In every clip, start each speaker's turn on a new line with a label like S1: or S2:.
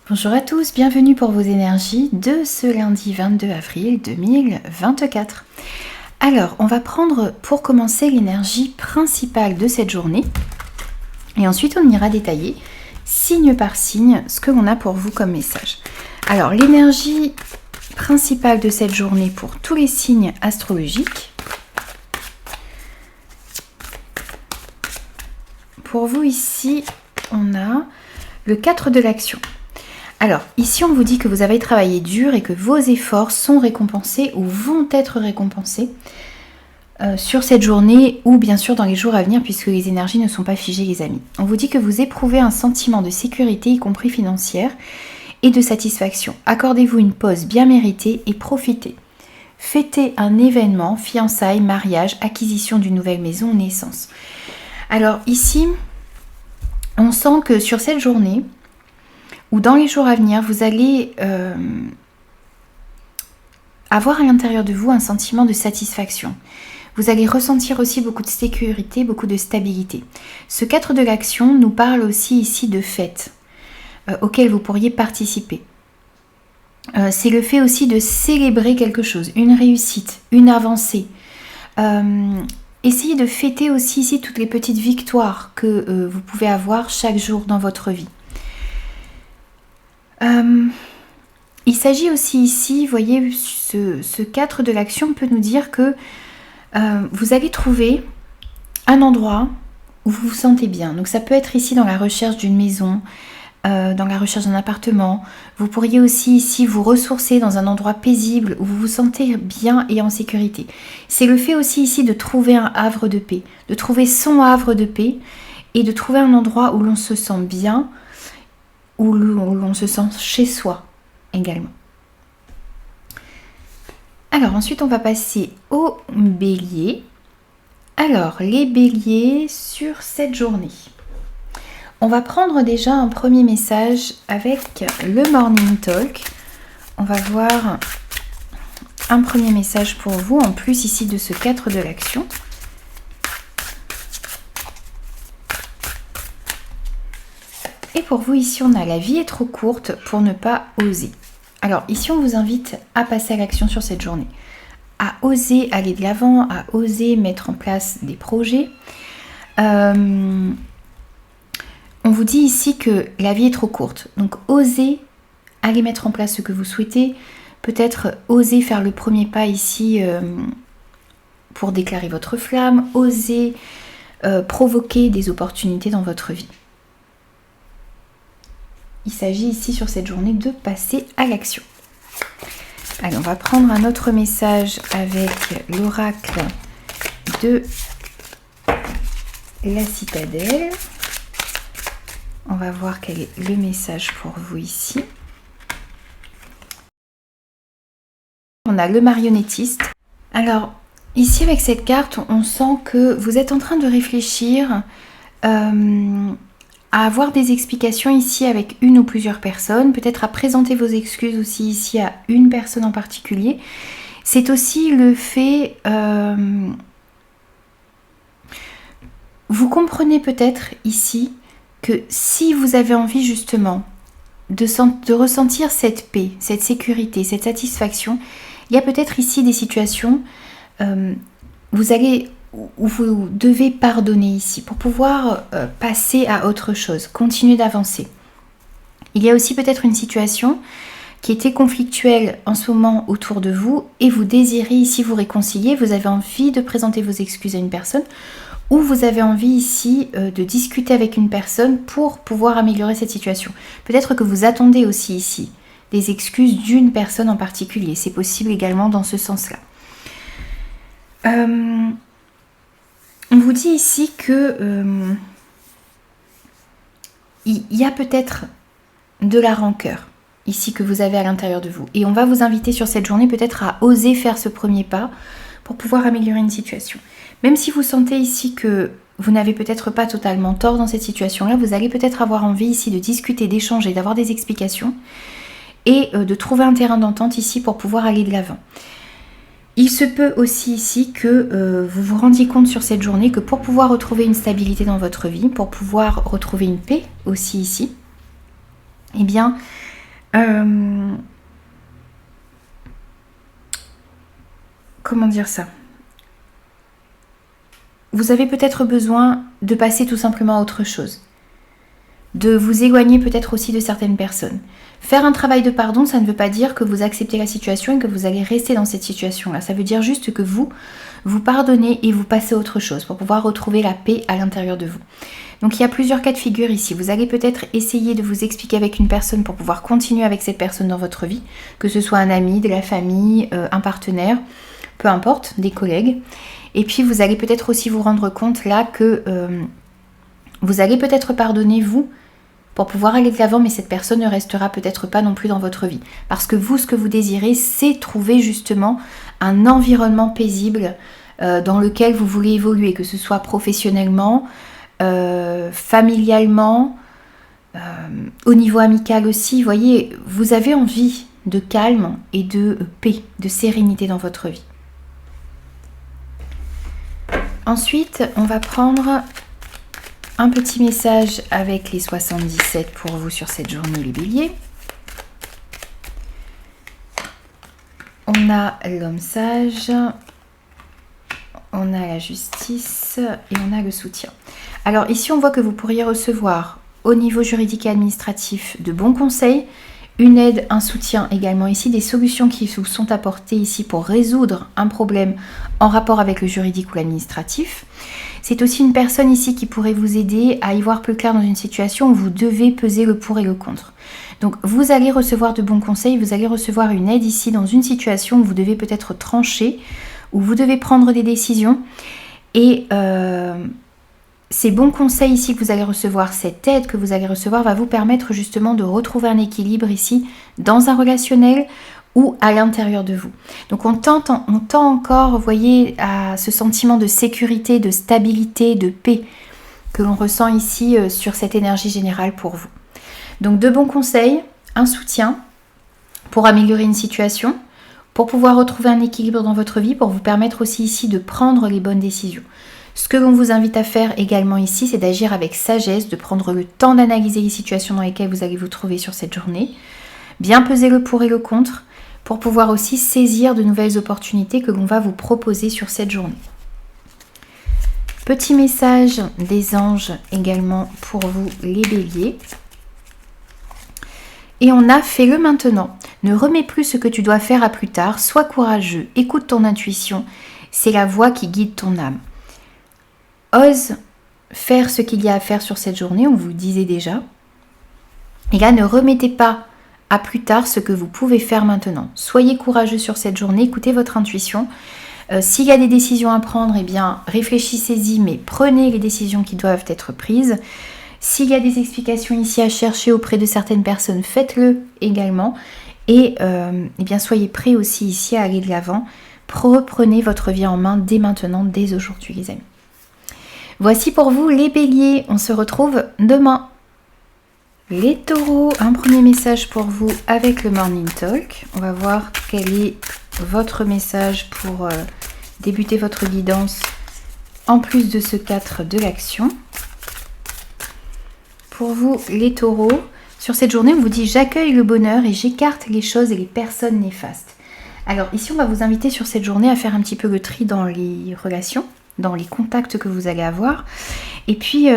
S1: Bonjour à tous, bienvenue pour vos énergies de ce lundi 22 avril 2024. Alors, on va prendre pour commencer l'énergie principale de cette journée et ensuite on ira détailler signe par signe ce que l'on a pour vous comme message. Alors, l'énergie principale de cette journée pour tous les signes astrologiques. Pour vous ici, on a le 4 de l'action. Alors, ici, on vous dit que vous avez travaillé dur et que vos efforts sont récompensés ou vont être récompensés sur cette journée ou bien sûr dans les jours à venir puisque les énergies ne sont pas figées, les amis. On vous dit que vous éprouvez un sentiment de sécurité, y compris financière, et de satisfaction. Accordez-vous une pause bien méritée et profitez. Fêtez un événement, fiançailles, mariage, acquisition d'une nouvelle maison, naissance. Alors ici, on sent que sur cette journée, ou dans les jours à venir, vous allez avoir à l'intérieur de vous un sentiment de satisfaction. Vous allez ressentir aussi beaucoup de sécurité, beaucoup de stabilité. Ce 4 de l'action nous parle aussi ici de fêtes auxquelles vous pourriez participer. C'est le fait aussi de célébrer quelque chose, une réussite, une avancée. Essayez de fêter aussi ici toutes les petites victoires que vous pouvez avoir chaque jour dans votre vie. Il s'agit aussi ici, vous voyez, ce 4 de l'action peut nous dire que vous allez trouver un endroit où vous vous sentez bien. Donc ça peut être ici dans la recherche d'une maison, dans la recherche d'un appartement. Vous pourriez aussi ici vous ressourcer dans un endroit paisible où vous vous sentez bien et en sécurité. C'est le fait aussi ici de trouver un havre de paix, de trouver son havre de paix et de trouver un endroit où l'on se sent bien, où l'on se sent chez soi également. Alors ensuite on va passer au bélier. Alors les béliers sur cette journée. On va prendre déjà un premier message avec le Morning Talk. On va voir un premier message pour vous en plus ici de ce 4 de l'action. Et pour vous, ici, on a la vie est trop courte pour ne pas oser. Alors, ici, on vous invite à passer à l'action sur cette journée. À oser aller de l'avant, à oser mettre en place des projets. On vous dit ici que la vie est trop courte. Donc, osez aller mettre en place ce que vous souhaitez. Peut-être oser faire le premier pas ici pour déclarer votre flamme. Oser provoquer des opportunités dans votre vie. Il s'agit ici sur cette journée de passer à l'action. Allez, on va prendre un autre message avec l'oracle de la citadelle. On va voir quel est le message pour vous ici. On a le marionnettiste. Alors, ici avec cette carte, on sent que vous êtes en train de réfléchir à avoir des explications ici avec une ou plusieurs personnes, peut-être à présenter vos excuses aussi ici à une personne en particulier. C'est aussi le fait... vous comprenez peut-être ici que si vous avez envie justement de ressentir cette paix, cette sécurité, cette satisfaction, il y a peut-être ici des situations où vous devez pardonner ici pour pouvoir passer à autre chose, continuer d'avancer. Il y a aussi peut-être une situation qui était conflictuelle en ce moment autour de vous et vous désirez ici vous réconcilier, vous avez envie de présenter vos excuses à une personne ou vous avez envie ici de discuter avec une personne pour pouvoir améliorer cette situation. Peut-être que vous attendez aussi ici des excuses d'une personne en particulier, c'est possible également dans ce sens-là. On vous dit ici que il y a peut-être de la rancœur ici que vous avez à l'intérieur de vous. Et on va vous inviter sur cette journée peut-être à oser faire ce premier pas pour pouvoir améliorer une situation. Même si vous sentez ici que vous n'avez peut-être pas totalement tort dans cette situation-là, vous allez peut-être avoir envie ici de discuter, d'échanger, d'avoir des explications et de trouver un terrain d'entente ici pour pouvoir aller de l'avant. Il se peut aussi ici que vous vous rendiez compte sur cette journée que pour pouvoir retrouver une stabilité dans votre vie, pour pouvoir retrouver une paix aussi ici, eh bien, Comment dire ça? Vous avez peut-être besoin de passer tout simplement à autre chose. De vous éloigner peut-être aussi de certaines personnes. Faire un travail de pardon, ça ne veut pas dire que vous acceptez la situation et que vous allez rester dans cette situation-là. Ça veut dire juste que vous pardonnez et vous passez à autre chose pour pouvoir retrouver la paix à l'intérieur de vous. Donc il y a plusieurs cas de figure ici. Vous allez peut-être essayer de vous expliquer avec une personne pour pouvoir continuer avec cette personne dans votre vie, que ce soit un ami, de la famille, un partenaire, peu importe, des collègues. Et puis vous allez peut-être aussi vous rendre compte là que vous allez peut-être pardonner vous pour pouvoir aller de l'avant, mais cette personne ne restera peut-être pas non plus dans votre vie. Parce que vous, ce que vous désirez, c'est trouver justement un environnement paisible dans lequel vous voulez évoluer, que ce soit professionnellement, familialement, au niveau amical aussi. Vous voyez, vous avez envie de calme et de paix, de sérénité dans votre vie. Ensuite, on va prendre un petit message avec les 77 pour vous sur cette journée, les béliers. On a l'homme sage, on a la justice et on a le soutien. Alors ici, on voit que vous pourriez recevoir au niveau juridique et administratif de bons conseils, une aide, un soutien également ici, des solutions qui vous sont apportées ici pour résoudre un problème en rapport avec le juridique ou l'administratif. C'est aussi une personne ici qui pourrait vous aider à y voir plus clair dans une situation où vous devez peser le pour et le contre. Donc vous allez recevoir de bons conseils, vous allez recevoir une aide ici dans une situation où vous devez peut-être trancher, où vous devez prendre des décisions. Et ces bons conseils ici que vous allez recevoir, cette aide que vous allez recevoir va vous permettre justement de retrouver un équilibre ici dans un relationnel ou à l'intérieur de vous. Donc on tend encore, vous voyez, à ce sentiment de sécurité, de stabilité, de paix que l'on ressent ici sur cette énergie générale pour vous. Donc de bons conseils, un soutien pour améliorer une situation, pour pouvoir retrouver un équilibre dans votre vie, pour vous permettre aussi ici de prendre les bonnes décisions. Ce que l'on vous invite à faire également ici, c'est d'agir avec sagesse, de prendre le temps d'analyser les situations dans lesquelles vous allez vous trouver sur cette journée, bien peser le pour et le contre, pour pouvoir aussi saisir de nouvelles opportunités que l'on va vous proposer sur cette journée. Petit message des anges également pour vous les béliers. Et on a fais-le maintenant. Ne remets plus ce que tu dois faire à plus tard. Sois courageux. Écoute ton intuition. C'est la voix qui guide ton âme. Ose faire ce qu'il y a à faire sur cette journée. On vous le disait déjà. Et là, ne remettez pas à plus tard ce que vous pouvez faire maintenant. Soyez courageux sur cette journée. Écoutez votre intuition. S'il y a des décisions à prendre, eh bien, réfléchissez-y, mais prenez les décisions qui doivent être prises. S'il y a des explications ici à chercher auprès de certaines personnes, faites-le également. Et eh bien, soyez prêts aussi ici à aller de l'avant. Reprenez votre vie en main dès maintenant, dès aujourd'hui, les amis. Voici pour vous les béliers. On se retrouve demain. Les taureaux, un premier message pour vous avec le Morning Talk. On va voir quel est votre message pour débuter votre guidance en plus de ce 4 de l'action. Pour vous les taureaux, sur cette journée on vous dit j'accueille le bonheur et j'écarte les choses et les personnes néfastes. Alors ici on va vous inviter sur cette journée à faire un petit peu le tri dans les relations, dans les contacts que vous allez avoir. Et puis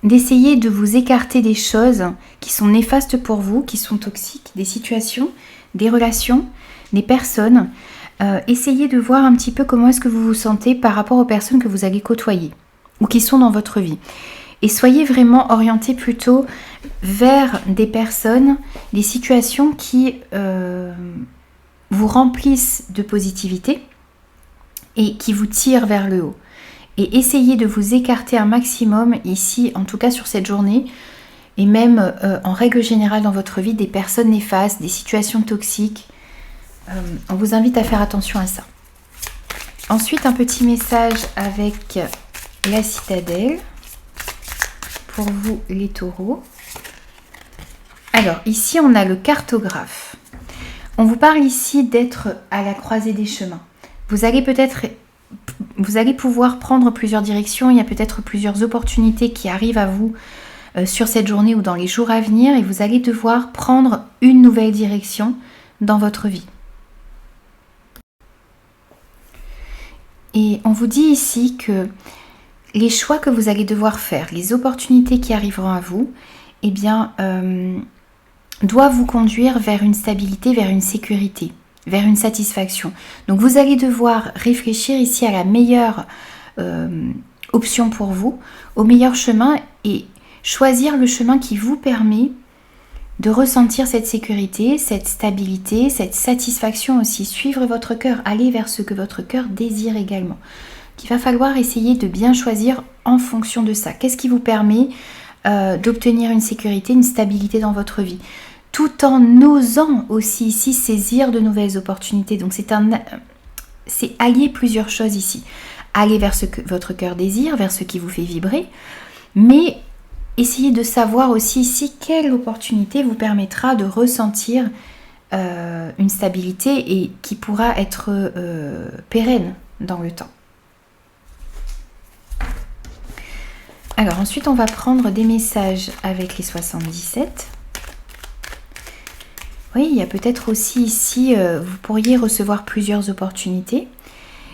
S1: d'essayer de vous écarter des choses qui sont néfastes pour vous, qui sont toxiques, des situations, des relations, des personnes. Essayez de voir un petit peu comment est-ce que vous vous sentez par rapport aux personnes que vous allez côtoyer ou qui sont dans votre vie. Et soyez vraiment orientés plutôt vers des personnes, des situations qui vous remplissent de positivité et qui vous tirent vers le haut. Et essayez de vous écarter un maximum ici, en tout cas sur cette journée, et même en règle générale dans votre vie, des personnes néfastes, des situations toxiques. On vous invite à faire attention à ça. Ensuite, un petit message avec la citadelle pour vous les taureaux. Alors ici on a le cartographe. On vous parle ici d'être à la croisée des chemins. Vous allez pouvoir prendre plusieurs directions, il y a peut-être plusieurs opportunités qui arrivent à vous sur cette journée ou dans les jours à venir, et vous allez devoir prendre une nouvelle direction dans votre vie. Et on vous dit ici que les choix que vous allez devoir faire, les opportunités qui arriveront à vous, eh bien, doivent vous conduire vers une stabilité, vers une sécurité, vers une satisfaction. Donc vous allez devoir réfléchir ici à la meilleure option pour vous, au meilleur chemin, et choisir le chemin qui vous permet de ressentir cette sécurité, cette stabilité, cette satisfaction aussi. Suivre votre cœur, aller vers ce que votre cœur désire également. Il va falloir essayer de bien choisir en fonction de ça. Qu'est-ce qui vous permet d'obtenir une sécurité, une stabilité dans votre vie, tout en osant aussi ici saisir de nouvelles opportunités. Donc c'est allier plusieurs choses ici. Aller vers ce que votre cœur désire, vers ce qui vous fait vibrer, mais essayez de savoir aussi ici quelle opportunité vous permettra de ressentir une stabilité et qui pourra être pérenne dans le temps. Alors ensuite on va prendre des messages avec les 77. Oui, il y a peut-être aussi ici, vous pourriez recevoir plusieurs opportunités.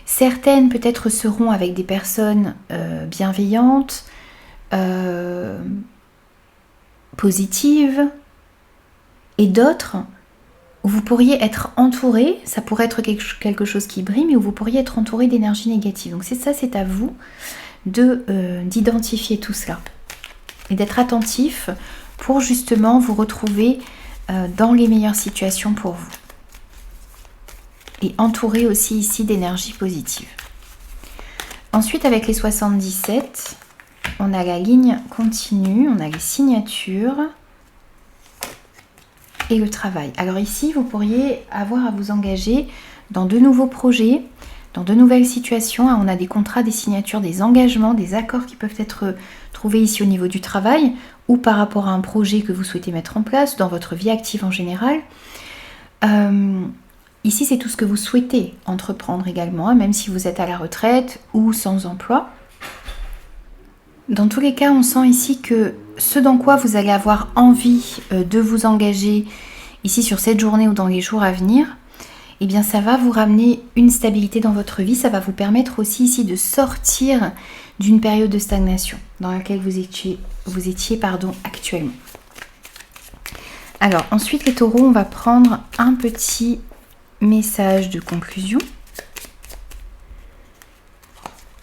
S1: Certaines peut-être seront avec des personnes bienveillantes, positives, et d'autres où vous pourriez être entouré, ça pourrait être quelque chose qui brille, mais où vous pourriez être entouré d'énergie négative. Donc c'est à vous d'identifier tout cela et d'être attentif pour justement vous retrouver dans les meilleures situations pour vous et entouré aussi ici d'énergie positive. Ensuite avec les 77, on a la ligne continue, on a les signatures et le travail. Alors ici vous pourriez avoir à vous engager dans de nouveaux projets, dans de nouvelles situations. On a des contrats, des signatures, des engagements, des accords qui peuvent être trouvés ici au niveau du travail ou par rapport à un projet que vous souhaitez mettre en place dans votre vie active en général. Ici, c'est tout ce que vous souhaitez entreprendre également, même si vous êtes à la retraite ou sans emploi. Dans tous les cas, on sent ici que ce dans quoi vous allez avoir envie de vous engager ici sur cette journée ou dans les jours à venir, eh bien ça va vous ramener une stabilité dans votre vie, ça va vous permettre aussi ici de sortir d'une période de stagnation dans laquelle vous étiez actuellement. Alors ensuite les taureaux, on va prendre un petit message de conclusion.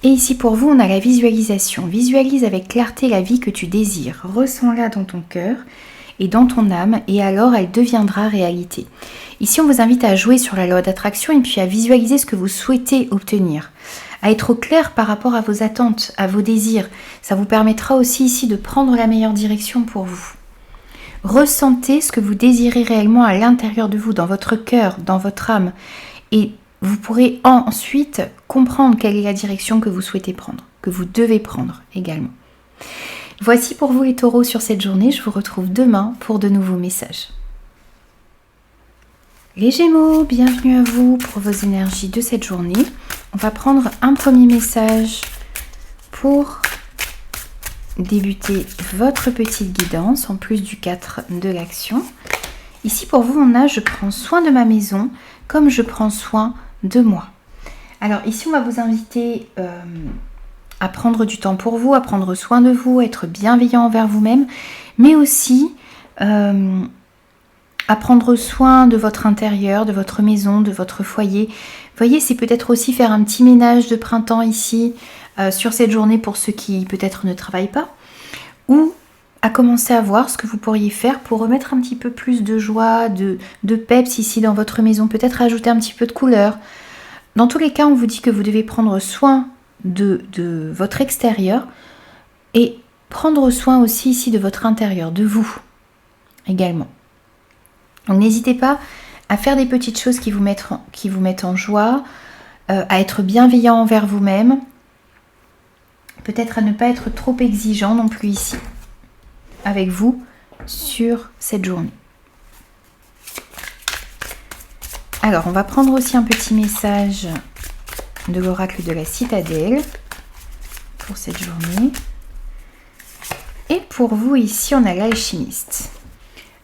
S1: Et ici pour vous, on a la visualisation. Visualise avec clarté la vie que tu désires, ressens-la dans ton cœur et dans ton âme, et alors elle deviendra réalité. Ici, on vous invite à jouer sur la loi d'attraction et puis à visualiser ce que vous souhaitez obtenir, à être au clair par rapport à vos attentes, à vos désirs. Ça vous permettra aussi ici de prendre la meilleure direction pour vous. Ressentez ce que vous désirez réellement à l'intérieur de vous, dans votre cœur, dans votre âme, et vous pourrez ensuite comprendre quelle est la direction que vous souhaitez prendre, que vous devez prendre également. Voici pour vous les taureaux sur cette journée. Je vous retrouve demain pour de nouveaux messages. Les Gémeaux, bienvenue à vous pour vos énergies de cette journée. On va prendre un premier message pour débuter votre petite guidance, en plus du 4 de l'action. Ici pour vous, on a « Je prends soin de ma maison comme je prends soin de moi ». Alors ici, on va vous inviter à prendre du temps pour vous, à prendre soin de vous, à être bienveillant envers vous-même, mais aussi à prendre soin de votre intérieur, de votre maison, de votre foyer. Vous voyez, c'est peut-être aussi faire un petit ménage de printemps ici, sur cette journée pour ceux qui peut-être ne travaillent pas, ou à commencer à voir ce que vous pourriez faire pour remettre un petit peu plus de joie, de peps ici dans votre maison, peut-être ajouter un petit peu de couleur. Dans tous les cas, on vous dit que vous devez prendre soin de votre extérieur et prendre soin aussi ici de votre intérieur, de vous également. Donc n'hésitez pas à faire des petites choses qui vous mettent en joie, à être bienveillant envers vous-même, peut-être à ne pas être trop exigeant non plus ici avec vous sur cette journée. Alors on va prendre aussi un petit message de l'oracle de la citadelle pour cette journée. Et Et pour vous, ici, on a l'alchimiste.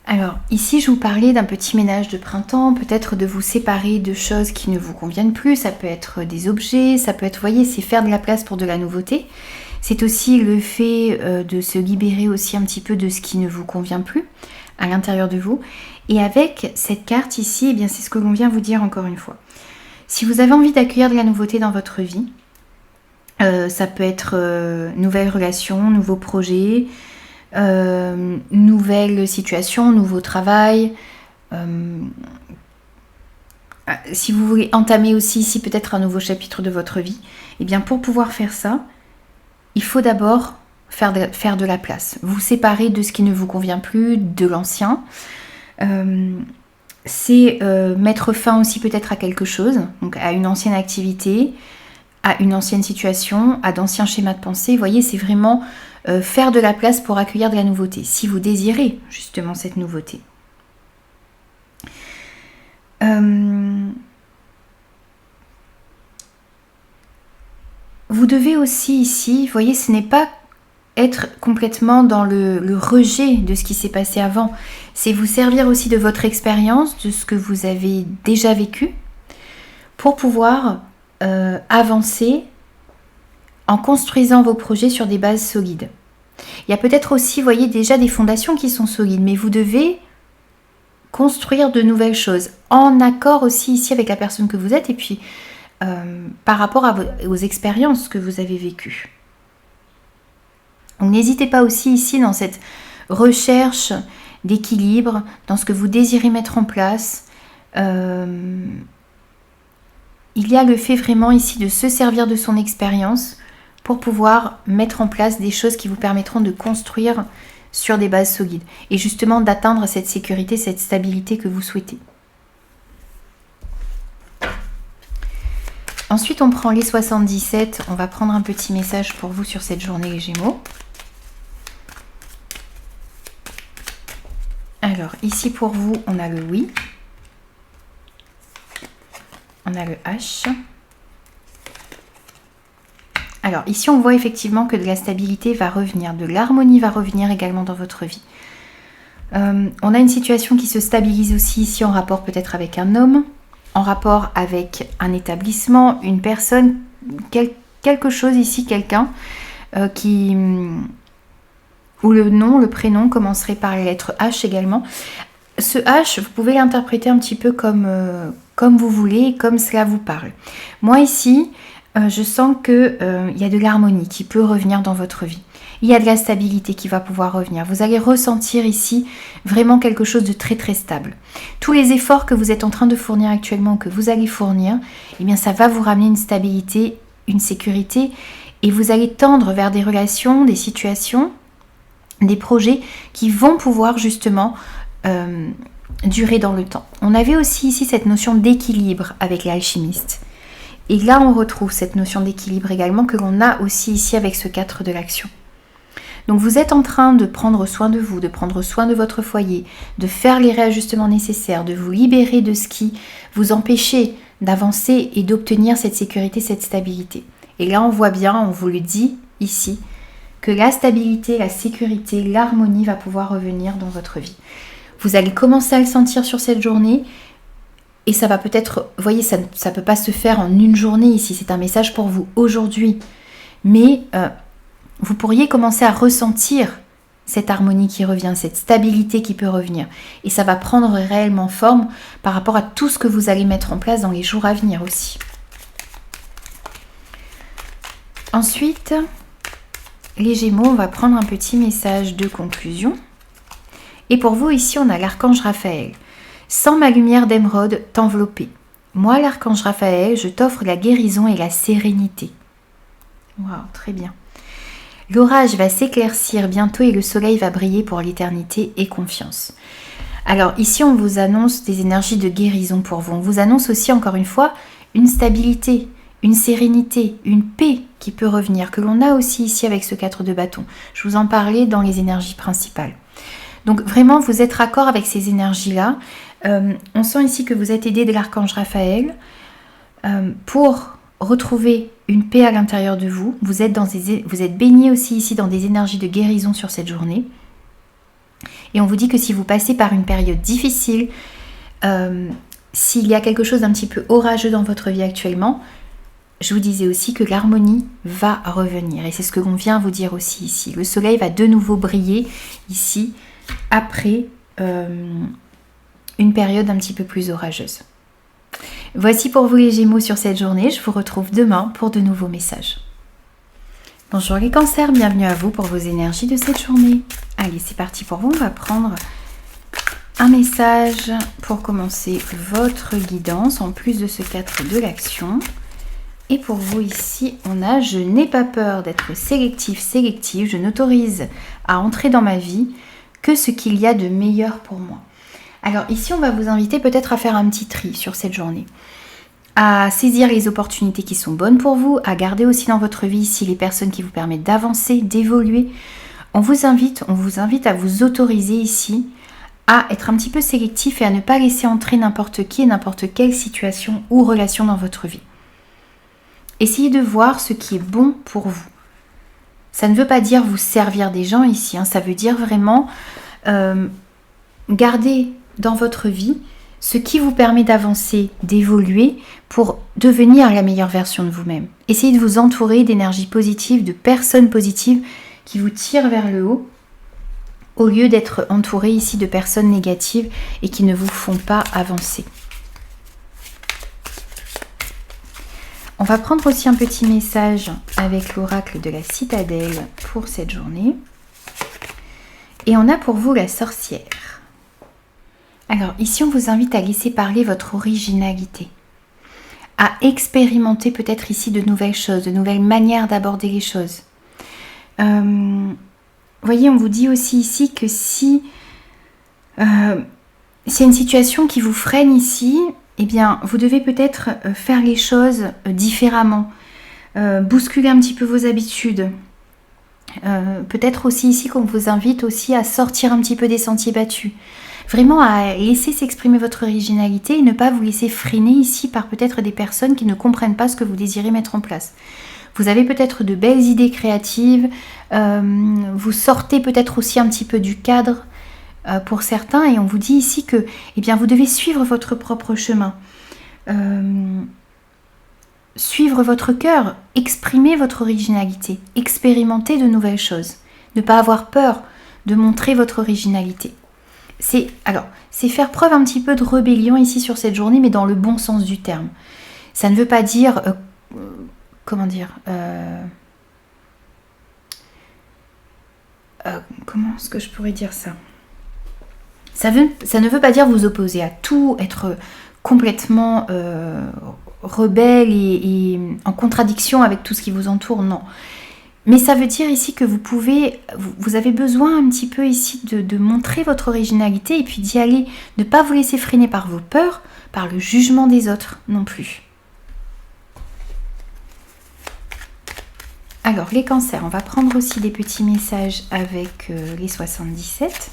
S1: Alors, ici, je vous parlais d'un petit ménage de printemps, peut-être de vous séparer de choses qui ne vous conviennent plus. Ça peut être des objets, ça peut être, vous voyez, c'est faire de la place pour de la nouveauté. C'est aussi le fait de se libérer aussi un petit peu de ce qui ne vous convient plus à l'intérieur de vous. Et avec cette carte ici, eh bien, c'est ce que l'on vient vous dire encore une fois. Si vous avez envie d'accueillir de la nouveauté dans votre vie, ça peut être nouvelles relations, nouveaux projets, nouvelles situations, nouveau travail. Si vous voulez entamer aussi ici peut-être un nouveau chapitre de votre vie, eh bien pour pouvoir faire ça, il faut d'abord faire de la place. Vous séparer de ce qui ne vous convient plus, de l'ancien. C'est mettre fin aussi peut-être à quelque chose, donc à une ancienne activité, à une ancienne situation, à d'anciens schémas de pensée. Vous voyez, c'est vraiment faire de la place pour accueillir de la nouveauté, si vous désirez justement cette nouveauté. Vous devez aussi ici, vous voyez, ce n'est pas être complètement dans le rejet de ce qui s'est passé avant. C'est vous servir aussi de votre expérience, de ce que vous avez déjà vécu, pour pouvoir avancer en construisant vos projets sur des bases solides. Il y a peut-être aussi, vous voyez, déjà des fondations qui sont solides, mais vous devez construire de nouvelles choses, en accord aussi ici avec la personne que vous êtes, et puis par rapport aux expériences que vous avez vécues. Donc n'hésitez pas aussi ici dans cette recherche d'équilibre, dans ce que vous désirez mettre en place. Il y a le fait vraiment ici de se servir de son expérience pour pouvoir mettre en place des choses qui vous permettront de construire sur des bases solides et justement d'atteindre cette sécurité, cette stabilité que vous souhaitez. Ensuite, on prend les 77. On va prendre un petit message pour vous sur cette journée, les Gémeaux. Alors, ici pour vous, on a le oui. On a le H. Alors, ici, on voit effectivement que de la stabilité va revenir, de l'harmonie va revenir également dans votre vie. On a une situation qui se stabilise aussi ici en rapport peut-être avec un homme, en rapport avec un établissement, une personne, quelque chose ici, quelqu'un où le nom, le prénom commencerait par la lettre H également. Ce H, vous pouvez l'interpréter un petit peu comme vous voulez, comme cela vous parle. Moi ici, je sens qu'il y a de l'harmonie qui peut revenir dans votre vie. Il y a de la stabilité qui va pouvoir revenir. Vous allez ressentir ici vraiment quelque chose de très très stable. Tous les efforts que vous êtes en train de fournir actuellement, que vous allez fournir, eh bien ça va vous ramener une stabilité, une sécurité et vous allez tendre vers des relations, des situations, des projets qui vont pouvoir justement durer dans le temps. On avait aussi ici cette notion d'équilibre avec l'alchimiste. Et là, on retrouve cette notion d'équilibre également que l'on a aussi ici avec ce 4 de l'action. Donc vous êtes en train de prendre soin de vous, de prendre soin de votre foyer, de faire les réajustements nécessaires, de vous libérer de ce qui vous empêchait d'avancer et d'obtenir cette sécurité, cette stabilité. Et là, on voit bien, on vous le dit ici, que la stabilité, la sécurité, l'harmonie va pouvoir revenir dans votre vie. Vous allez commencer à le sentir sur cette journée et ça va peut-être, vous voyez, ça ne peut pas se faire en une journée ici, c'est un message pour vous aujourd'hui. Mais vous pourriez commencer à ressentir cette harmonie qui revient, cette stabilité qui peut revenir. Et ça va prendre réellement forme par rapport à tout ce que vous allez mettre en place dans les jours à venir aussi. Ensuite, les Gémeaux, on va prendre un petit message de conclusion. Et pour vous, ici, on a l'archange Raphaël. Sans ma lumière d'émeraude t'envelopper. Moi, l'archange Raphaël, je t'offre la guérison et la sérénité. Waouh, très bien. L'orage va s'éclaircir bientôt et le soleil va briller pour l'éternité et confiance. Alors ici, on vous annonce des énergies de guérison pour vous. On vous annonce aussi, encore une fois, une stabilité, une sérénité, une paix qui peut revenir, que l'on a aussi ici avec ce 4 de bâton. Je vous en parlais dans les énergies principales. Donc vraiment, vous êtes raccord avec ces énergies-là. On sent ici que vous êtes aidé de l'archange Raphaël pour retrouver une paix à l'intérieur de vous. Vous êtes baigné aussi ici dans des énergies de guérison sur cette journée. Et on vous dit que si vous passez par une période difficile, s'il y a quelque chose d'un petit peu orageux dans votre vie actuellement, je vous disais aussi que l'harmonie va revenir. Et c'est ce que l'on vient vous dire aussi ici. Le soleil va de nouveau briller ici après une période un petit peu plus orageuse. Voici pour vous les Gémeaux sur cette journée. Je vous retrouve demain pour de nouveaux messages. Bonjour les cancers, bienvenue à vous pour vos énergies de cette journée. Allez, c'est parti pour vous. On va prendre un message pour commencer votre guidance en plus de ce 4 de l'action. Et pour vous ici, on a « Je n'ai pas peur d'être sélectif, sélective. Je n'autorise à entrer dans ma vie que ce qu'il y a de meilleur pour moi. » Alors ici, on va vous inviter peut-être à faire un petit tri sur cette journée. À saisir les opportunités qui sont bonnes pour vous, à garder aussi dans votre vie ici les personnes qui vous permettent d'avancer, d'évoluer. On vous invite à vous autoriser ici à être un petit peu sélectif et à ne pas laisser entrer n'importe qui et n'importe quelle situation ou relation dans votre vie. Essayez de voir ce qui est bon pour vous. Ça ne veut pas dire vous servir des gens ici, ça veut dire vraiment garder dans votre vie ce qui vous permet d'avancer, d'évoluer pour devenir la meilleure version de vous-même. Essayez de vous entourer d'énergie positive, de personnes positives qui vous tirent vers le haut, au lieu d'être entouré ici de personnes négatives et qui ne vous font pas avancer. On va prendre aussi un petit message avec l'oracle de la citadelle pour cette journée. Et on a pour vous la sorcière. Alors ici, on vous invite à laisser parler votre originalité, à expérimenter peut-être ici de nouvelles choses, de nouvelles manières d'aborder les choses. Voyez, on vous dit aussi ici que si c'est une situation qui vous freine ici, eh bien, vous devez peut-être faire les choses différemment, bousculer un petit peu vos habitudes. Peut-être aussi ici qu'on vous invite aussi à sortir un petit peu des sentiers battus. Vraiment à laisser s'exprimer votre originalité et ne pas vous laisser freiner ici par peut-être des personnes qui ne comprennent pas ce que vous désirez mettre en place. Vous avez peut-être de belles idées créatives, vous sortez peut-être aussi un petit peu du cadre pour certains et on vous dit ici que eh bien, vous devez suivre votre propre chemin. Suivre votre cœur, exprimer votre originalité, expérimenter de nouvelles choses, ne pas avoir peur de montrer votre originalité. C'est faire preuve un petit peu de rébellion ici sur cette journée, mais dans le bon sens du terme. Ça ne veut pas dire, comment est-ce que je pourrais dire ça ? Ça ne veut pas dire vous opposer à tout, être complètement rebelle et en contradiction avec tout ce qui vous entoure, non. Mais ça veut dire ici que vous avez besoin un petit peu ici de montrer votre originalité et puis d'y aller, ne pas vous laisser freiner par vos peurs, par le jugement des autres non plus. Alors les cancers, on va prendre aussi des petits messages avec les 77.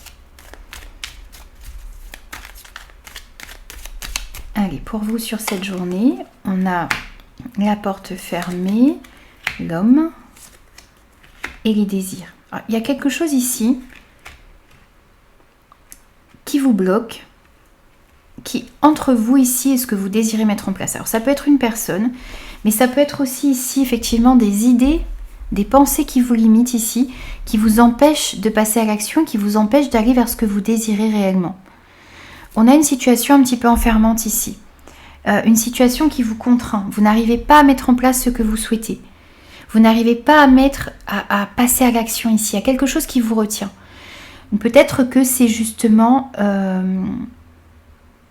S1: Allez, pour vous sur cette journée, on a la porte fermée, l'homme et les désirs. Alors, il y a quelque chose ici qui vous bloque, qui entre vous ici et ce que vous désirez mettre en place. Alors ça peut être une personne, mais ça peut être aussi ici effectivement des idées, des pensées qui vous limitent ici, qui vous empêchent de passer à l'action, qui vous empêchent d'aller vers ce que vous désirez réellement. On a une situation un petit peu enfermante ici, une situation qui vous contraint. Vous n'arrivez pas à mettre en place ce que vous souhaitez. Vous n'arrivez pas à passer à l'action ici. Il y a quelque chose qui vous retient. Peut-être que c'est justement...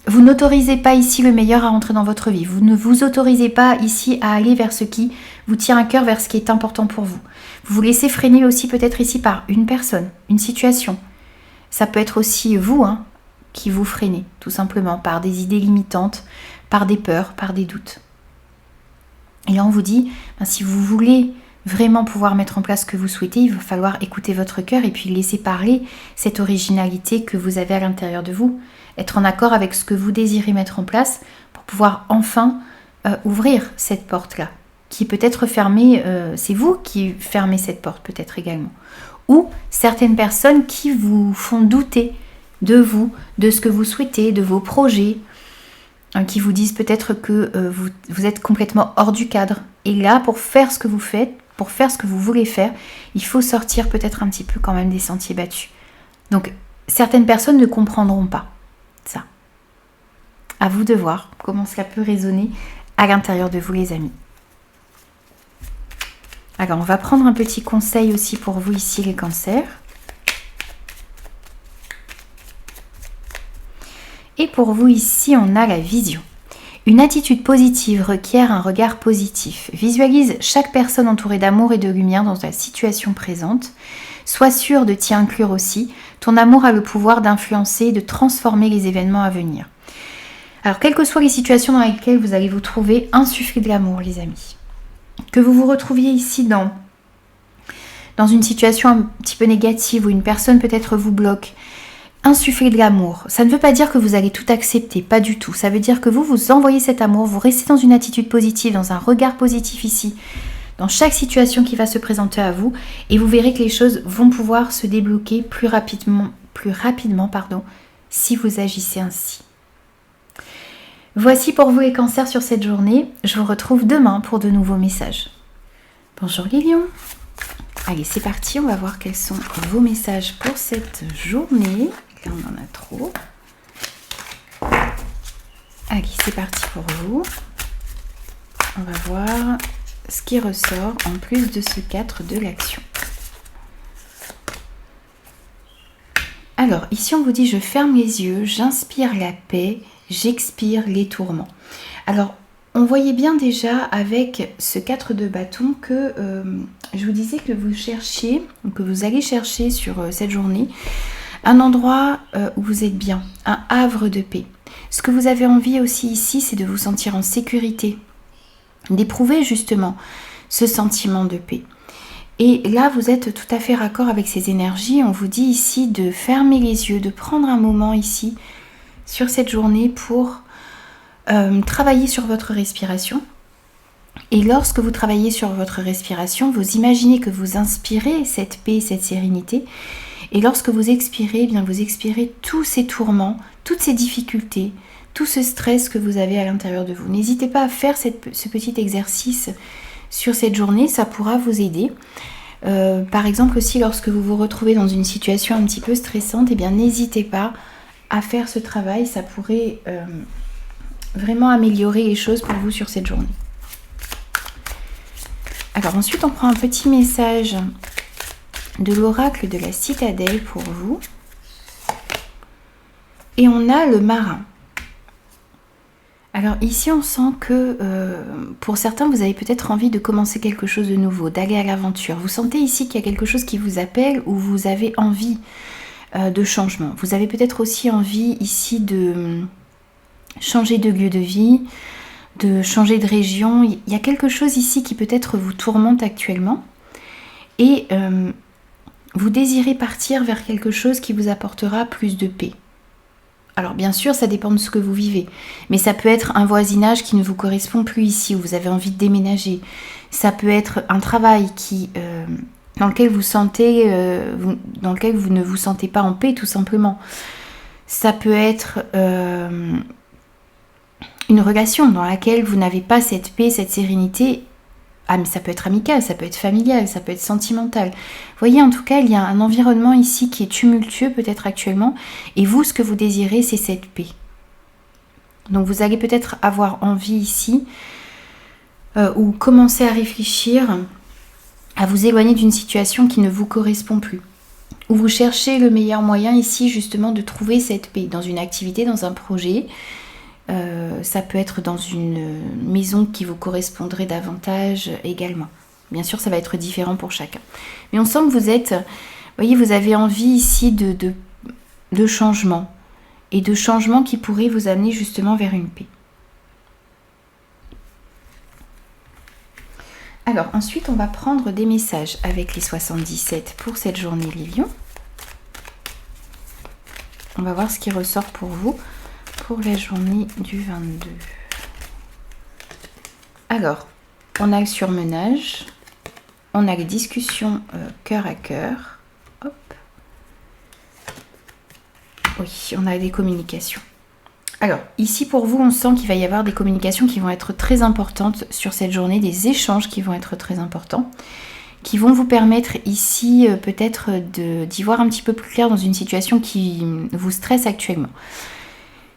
S1: vous n'autorisez pas ici le meilleur à entrer dans votre vie. Vous ne vous autorisez pas ici à aller vers ce qui vous tient à cœur, vers ce qui est important pour vous. Vous vous laissez freiner aussi peut-être ici par une personne, une situation. Ça peut être aussi vous qui vous freinez, tout simplement, par des idées limitantes, par des peurs, par des doutes. Et là, on vous dit, si vous voulez vraiment pouvoir mettre en place ce que vous souhaitez, il va falloir écouter votre cœur et puis laisser parler cette originalité que vous avez à l'intérieur de vous. Être en accord avec ce que vous désirez mettre en place pour pouvoir enfin ouvrir cette porte-là. qui peut être fermée, c'est vous qui fermez cette porte peut-être également. Ou certaines personnes qui vous font douter de vous, de ce que vous souhaitez, de vos projets, qui vous disent peut-être que vous êtes complètement hors du cadre. Et là, pour faire ce que vous faites, pour faire ce que vous voulez faire, il faut sortir peut-être un petit peu quand même des sentiers battus. Donc, certaines personnes ne comprendront pas ça. À vous de voir comment cela peut résonner à l'intérieur de vous, les amis. Alors, on va prendre un petit conseil aussi pour vous ici, les cancers. Et pour vous ici, on a la vision. Une attitude positive requiert un regard positif. Visualise chaque personne entourée d'amour et de lumière dans la situation présente. Sois sûr de t'y inclure aussi. Ton amour a le pouvoir d'influencer et de transformer les événements à venir. Alors, quelles que soient les situations dans lesquelles vous allez vous trouver, insufflez de l'amour, les amis. Que vous vous retrouviez ici dans une situation un petit peu négative où une personne peut-être vous bloque, insufflez de l'amour. Ça ne veut pas dire que vous allez tout accepter, pas du tout. Ça veut dire que vous envoyez cet amour, vous restez dans une attitude positive, dans un regard positif ici, dans chaque situation qui va se présenter à vous, et vous verrez que les choses vont pouvoir se débloquer plus rapidement, si vous agissez ainsi. Voici pour vous les cancers sur cette journée. Je vous retrouve demain pour de nouveaux messages. Bonjour les lions. Allez, c'est parti, on va voir quels sont vos messages pour cette journée. Là, on en a trop. Allez, c'est parti pour vous. On va voir ce qui ressort en plus de ce 4 de l'action. Alors, ici, on vous dit, je ferme les yeux, j'inspire la paix, j'expire les tourments. Alors, on voyait bien déjà avec ce 4 de bâton que je vous disais que vous cherchiez, que vous allez chercher sur cette journée, un endroit où vous êtes bien, un havre de paix. Ce que vous avez envie aussi ici, c'est de vous sentir en sécurité, d'éprouver justement ce sentiment de paix. Et là, vous êtes tout à fait raccord avec ces énergies. On vous dit ici de fermer les yeux, de prendre un moment ici sur cette journée pour travailler sur votre respiration. Et lorsque vous travaillez sur votre respiration, vous imaginez que vous inspirez cette paix, cette sérénité. Et lorsque vous expirez, eh bien vous expirez tous ces tourments, toutes ces difficultés, tout ce stress que vous avez à l'intérieur de vous. N'hésitez pas à faire ce petit exercice sur cette journée, ça pourra vous aider. Par exemple aussi, lorsque vous vous retrouvez dans une situation un petit peu stressante, eh bien n'hésitez pas à faire ce travail, ça pourrait vraiment améliorer les choses pour vous sur cette journée. Alors ensuite, on prend un petit message de l'oracle de la citadelle pour vous. Et on a le marin. Alors ici, on sent que pour certains, vous avez peut-être envie de commencer quelque chose de nouveau, d'aller à l'aventure. Vous sentez ici qu'il y a quelque chose qui vous appelle ou vous avez envie de changement. Vous avez peut-être aussi envie ici de changer de lieu de vie, de changer de région. Il y a quelque chose ici qui peut-être vous tourmente actuellement et vous désirez partir vers quelque chose qui vous apportera plus de paix. Alors bien sûr, ça dépend de ce que vous vivez, mais ça peut être un voisinage qui ne vous correspond plus ici, où vous avez envie de déménager. Ça peut être un travail dans lequel vous ne vous sentez pas en paix, tout simplement. Ça peut être une relation dans laquelle vous n'avez pas cette paix, cette sérénité. Ah, mais ça peut être amical, ça peut être familial, ça peut être sentimental. Vous voyez, en tout cas, il y a un environnement ici qui est tumultueux peut-être actuellement. Et vous, ce que vous désirez, c'est cette paix. Donc vous allez peut-être avoir envie ici, ou commencer à réfléchir, à vous éloigner d'une situation qui ne vous correspond plus. Ou vous cherchez le meilleur moyen ici, justement, de trouver cette paix dans une activité, dans un projet. Ça peut être dans une maison qui vous correspondrait davantage également. Bien sûr, ça va être différent pour chacun. Mais on sent que vous êtes, vous voyez, vous avez envie ici de changement. Et de changement qui pourrait vous amener justement vers une paix. Alors ensuite, on va prendre des messages avec les 77 pour cette journée, les lions. On va voir ce qui ressort pour vous pour la journée du 22. Alors, on a le surmenage, on a les discussions cœur à cœur. Hop. Oui, on a des communications. Alors, ici pour vous, on sent qu'il va y avoir des communications qui vont être très importantes sur cette journée, des échanges qui vont être très importants, qui vont vous permettre ici peut-être d'y voir un petit peu plus clair dans une situation qui vous stresse actuellement.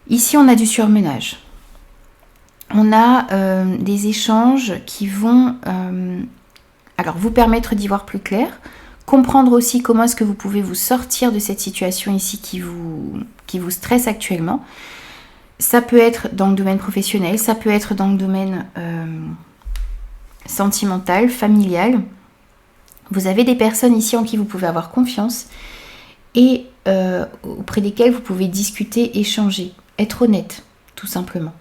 S1: Ici, on a du surmenage. On a des échanges qui vont alors vous permettre d'y voir plus clair, comprendre aussi comment est-ce que vous pouvez vous sortir de cette situation ici qui vous stresse actuellement. Ça peut être dans le domaine professionnel, ça peut être dans le domaine sentimental, familial. Vous avez des personnes ici en qui vous pouvez avoir confiance et auprès desquelles vous pouvez discuter, échanger, être honnête, tout simplement.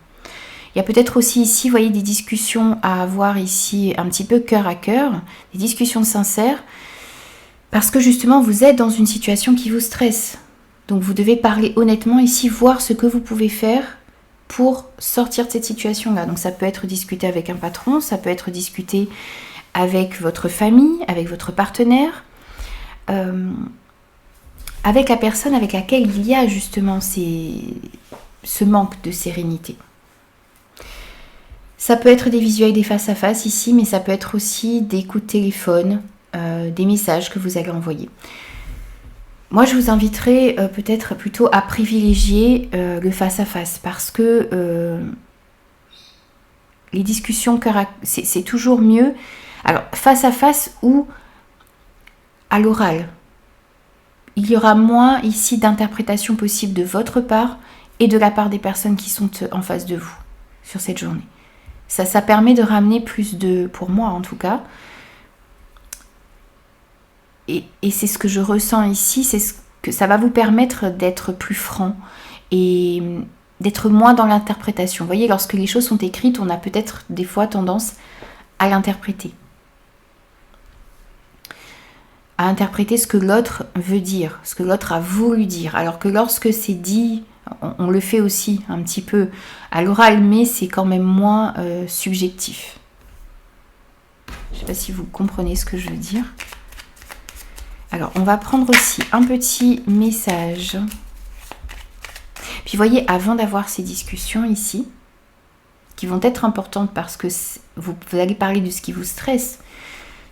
S1: Il y a peut-être aussi ici, vous voyez, des discussions à avoir ici un petit peu cœur à cœur, des discussions sincères, parce que justement vous êtes dans une situation qui vous stresse. Donc vous devez parler honnêtement ici, voir ce que vous pouvez faire pour sortir de cette situation-là. Donc ça peut être discuter avec un patron, ça peut être discuter avec votre famille, avec votre partenaire, avec la personne avec laquelle il y a justement ce manque de sérénité. Ça peut être des visuels, des face-à-face ici, mais ça peut être aussi des coups de téléphone, des messages que vous allez envoyer. Moi, je vous inviterai peut-être plutôt à privilégier le face-à-face parce que les discussions, c'est toujours mieux. Alors, face-à-face ou à l'oral. Il y aura moins ici d'interprétation possible de votre part et de la part des personnes qui sont en face de vous sur cette journée. Ça permet de ramener plus de, pour moi en tout cas, et c'est ce que je ressens ici, c'est ce que ça va vous permettre d'être plus franc et d'être moins dans l'interprétation. Vous voyez, lorsque les choses sont écrites, on a peut-être des fois tendance à l'interpréter. À interpréter ce que l'autre veut dire, ce que l'autre a voulu dire. Alors que lorsque c'est dit, on le fait aussi un petit peu à l'oral, mais c'est quand même moins subjectif. Je ne sais pas si vous comprenez ce que je veux dire. Alors, on va prendre aussi un petit message. Puis, vous voyez, avant d'avoir ces discussions ici, qui vont être importantes parce que vous allez parler de ce qui vous stresse,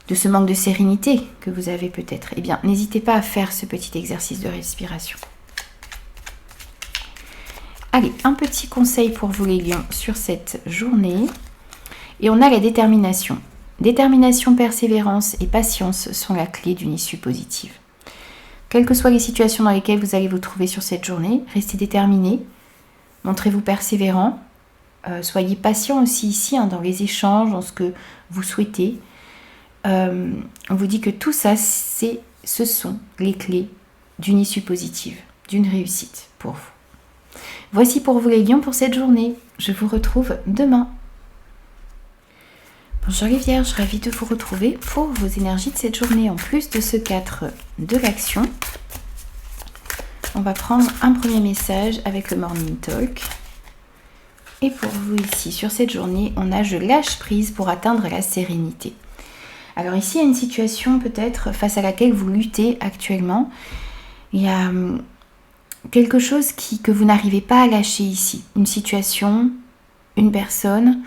S1: de ce manque de sérénité que vous avez peut-être, eh bien, n'hésitez pas à faire ce petit exercice de respiration. Allez, un petit conseil pour vous les lions sur cette journée. Et on a la détermination. Détermination, persévérance et patience sont la clé d'une issue positive. Quelles que soient les situations dans lesquelles vous allez vous trouver sur cette journée, restez déterminés, montrez-vous persévérant, soyez patient aussi ici dans les échanges, dans ce que vous souhaitez. On vous dit que tout ça, ce sont les clés d'une issue positive, d'une réussite pour vous. Voici pour vous les lions pour cette journée. Je vous retrouve demain. Bonjour les vierges, ravie de vous retrouver pour vos énergies de cette journée. En plus de ce 4 de l'action, on va prendre un premier message avec le Morning Talk. Et pour vous ici, sur cette journée, on a « Je lâche prise pour atteindre la sérénité ». Alors ici, il y a une situation peut-être face à laquelle vous luttez actuellement. Il y a quelque chose que vous n'arrivez pas à lâcher ici. Une situation, une personne,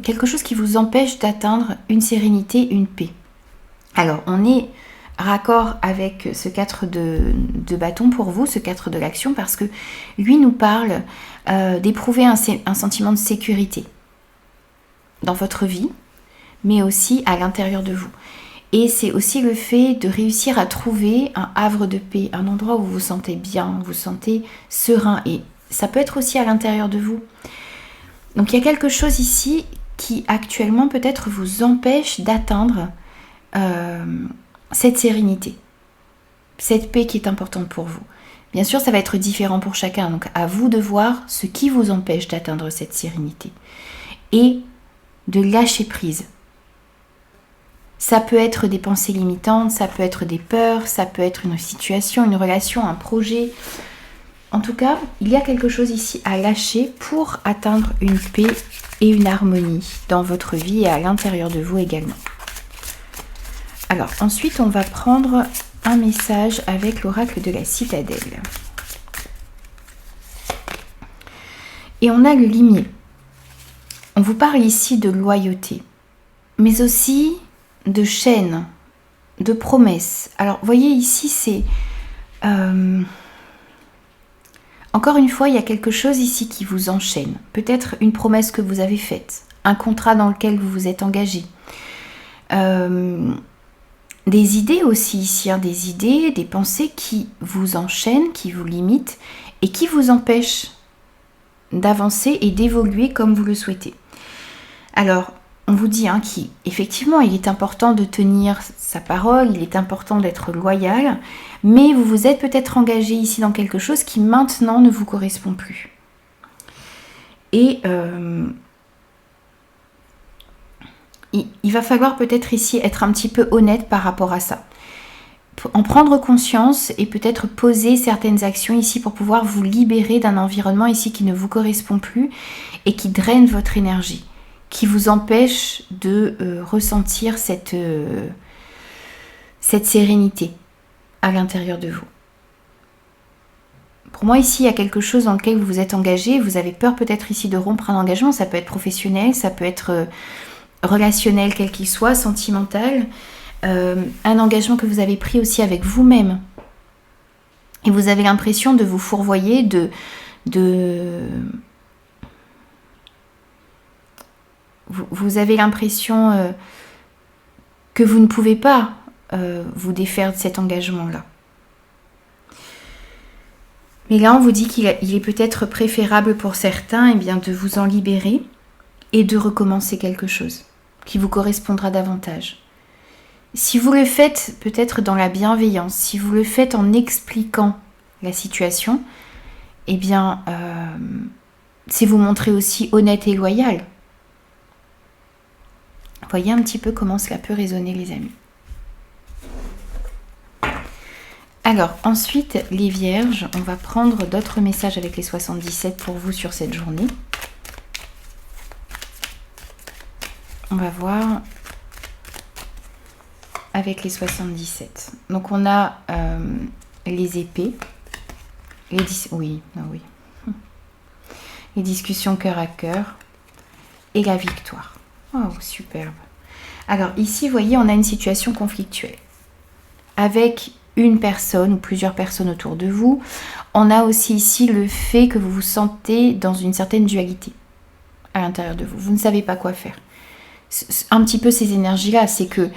S1: quelque chose qui vous empêche d'atteindre une sérénité, une paix. Alors, on est raccord avec ce 4 de bâton pour vous, ce 4 de l'action, parce que lui nous parle d'éprouver un sentiment de sécurité dans votre vie, mais aussi à l'intérieur de vous. Et c'est aussi le fait de réussir à trouver un havre de paix, un endroit où vous vous sentez bien, vous vous sentez serein. Et ça peut être aussi à l'intérieur de vous. Donc il y a quelque chose ici qui actuellement peut-être vous empêche d'atteindre cette sérénité, cette paix qui est importante pour vous. Bien sûr, ça va être différent pour chacun, donc à vous de voir ce qui vous empêche d'atteindre cette sérénité et de lâcher prise. Ça peut être des pensées limitantes, ça peut être des peurs, ça peut être une situation, une relation, un projet. En tout cas, il y a quelque chose ici à lâcher pour atteindre une paix et une harmonie dans votre vie et à l'intérieur de vous également. Alors, ensuite, on va prendre un message avec l'oracle de la citadelle. Et on a le limier. On vous parle ici de loyauté, mais aussi de chaîne, de promesses. Alors, vous voyez ici, c'est... Encore une fois, il y a quelque chose ici qui vous enchaîne. Peut-être une promesse que vous avez faite, un contrat dans lequel vous vous êtes engagé. Des idées aussi ici, hein, des idées, des pensées qui vous enchaînent, qui vous limitent et qui vous empêchent d'avancer et d'évoluer comme vous le souhaitez. Alors, on vous dit qu'effectivement, il est important de tenir sa parole, il est important d'être loyal, mais vous vous êtes peut-être engagé ici dans quelque chose qui maintenant ne vous correspond plus. Et il va falloir peut-être ici être un petit peu honnête par rapport à ça. En prendre conscience et peut-être poser certaines actions ici pour pouvoir vous libérer d'un environnement ici qui ne vous correspond plus et qui draine votre énergie, qui vous empêche de ressentir cette sérénité à l'intérieur de vous. Pour moi ici, il y a quelque chose dans lequel vous vous êtes engagé, vous avez peur peut-être ici de rompre un engagement, ça peut être professionnel, ça peut être relationnel quel qu'il soit, sentimental, un engagement que vous avez pris aussi avec vous-même. Et vous avez l'impression de vous fourvoyer, Vous avez l'impression que vous ne pouvez pas vous défaire de cet engagement-là. Mais là, on vous dit qu'il est peut-être préférable pour certains de vous en libérer et de recommencer quelque chose qui vous correspondra davantage. Si vous le faites peut-être dans la bienveillance, si vous le faites en expliquant la situation, c'est vous montrer aussi honnête et loyal. Voyez un petit peu comment cela peut résonner, les amis. Alors, ensuite, les vierges, on va prendre d'autres messages avec les 77 pour vous sur cette journée. On va voir avec les 77. Donc, on a les épées. Les discussions cœur à cœur. Et la victoire. Oh, superbe. Alors ici, vous voyez, on a une situation conflictuelle. Avec une personne ou plusieurs personnes autour de vous. On a aussi ici le fait que vous vous sentez dans une certaine dualité à l'intérieur de vous. Vous ne savez pas quoi faire. Un petit peu ces énergies-là, c'est que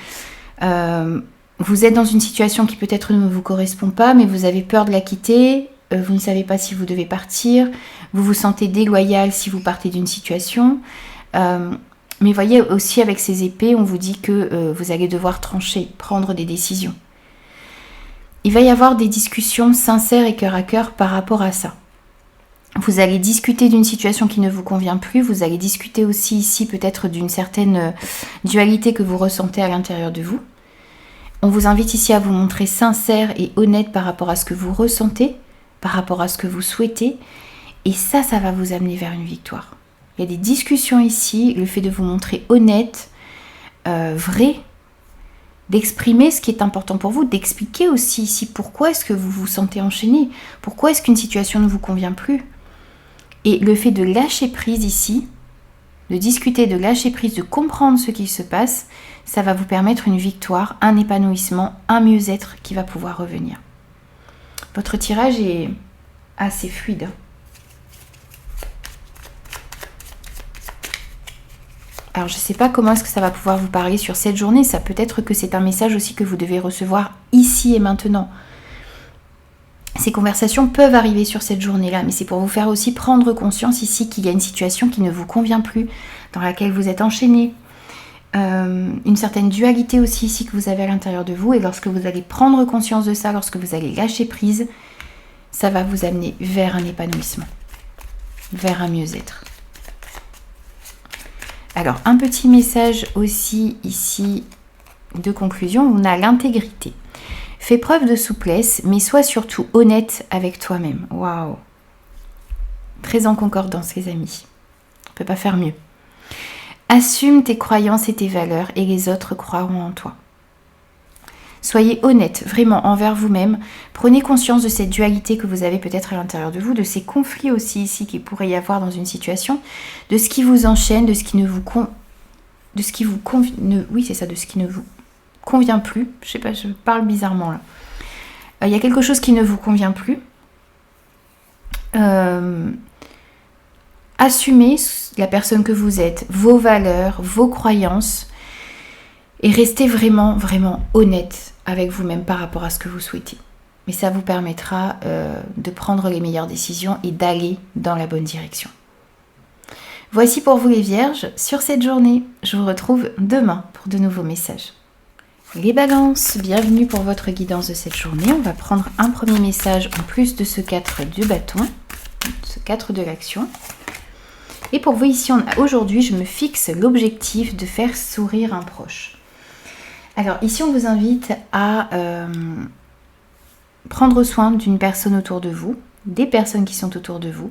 S1: vous êtes dans une situation qui peut-être ne vous correspond pas, mais vous avez peur de la quitter. Vous ne savez pas si vous devez partir. Vous vous sentez déloyal si vous partez d'une situation. Mais voyez aussi avec ces épées, on vous dit que vous allez devoir trancher, prendre des décisions. Il va y avoir des discussions sincères et cœur à cœur par rapport à ça. Vous allez discuter d'une situation qui ne vous convient plus, vous allez discuter aussi ici peut-être d'une certaine dualité que vous ressentez à l'intérieur de vous. On vous invite ici à vous montrer sincère et honnête par rapport à ce que vous ressentez, par rapport à ce que vous souhaitez, et ça va vous amener vers une victoire. Il y a des discussions ici, le fait de vous montrer honnête, vrai, d'exprimer ce qui est important pour vous, d'expliquer aussi ici pourquoi est-ce que vous vous sentez enchaîné, pourquoi est-ce qu'une situation ne vous convient plus. Et le fait de lâcher prise ici, de discuter, de lâcher prise, de comprendre ce qui se passe, ça va vous permettre une victoire, un épanouissement, un mieux-être qui va pouvoir revenir. Votre tirage est assez fluide. Alors, je ne sais pas comment est-ce que ça va pouvoir vous parler sur cette journée. Ça peut être que c'est un message aussi que vous devez recevoir ici et maintenant. Ces conversations peuvent arriver sur cette journée-là, mais c'est pour vous faire aussi prendre conscience ici qu'il y a une situation qui ne vous convient plus, dans laquelle vous êtes enchaîné. Une certaine dualité aussi ici que vous avez à l'intérieur de vous. Et lorsque vous allez prendre conscience de ça, lorsque vous allez lâcher prise, ça va vous amener vers un épanouissement, vers un mieux-être. Alors, un petit message aussi ici de conclusion, on a l'intégrité. Fais preuve de souplesse, mais sois surtout honnête avec toi-même. Waouh! Très en concordance, les amis. On ne peut pas faire mieux. Assume tes croyances et tes valeurs et les autres croiront en toi. Soyez honnête, vraiment, envers vous-même. Prenez conscience de cette dualité que vous avez peut-être à l'intérieur de vous, de ces conflits aussi ici qu'il pourrait y avoir dans une situation, de ce qui vous enchaîne, de ce qui ne vous convient plus. Je sais pas, je parle bizarrement là. Il y a quelque chose qui ne vous convient plus. Assumez la personne que vous êtes, vos valeurs, vos croyances, et restez vraiment, vraiment honnête avec vous-même par rapport à ce que vous souhaitez. Mais ça vous permettra de prendre les meilleures décisions et d'aller dans la bonne direction. Voici pour vous les vierges, sur cette journée. Je vous retrouve demain pour de nouveaux messages. Les balances, bienvenue pour votre guidance de cette journée. On va prendre un premier message en plus de ce 4 du bâton, ce 4 de l'action. Et pour vous ici, aujourd'hui, je me fixe l'objectif de faire sourire un proche. Alors ici, on vous invite à prendre soin d'une personne autour de vous, des personnes qui sont autour de vous,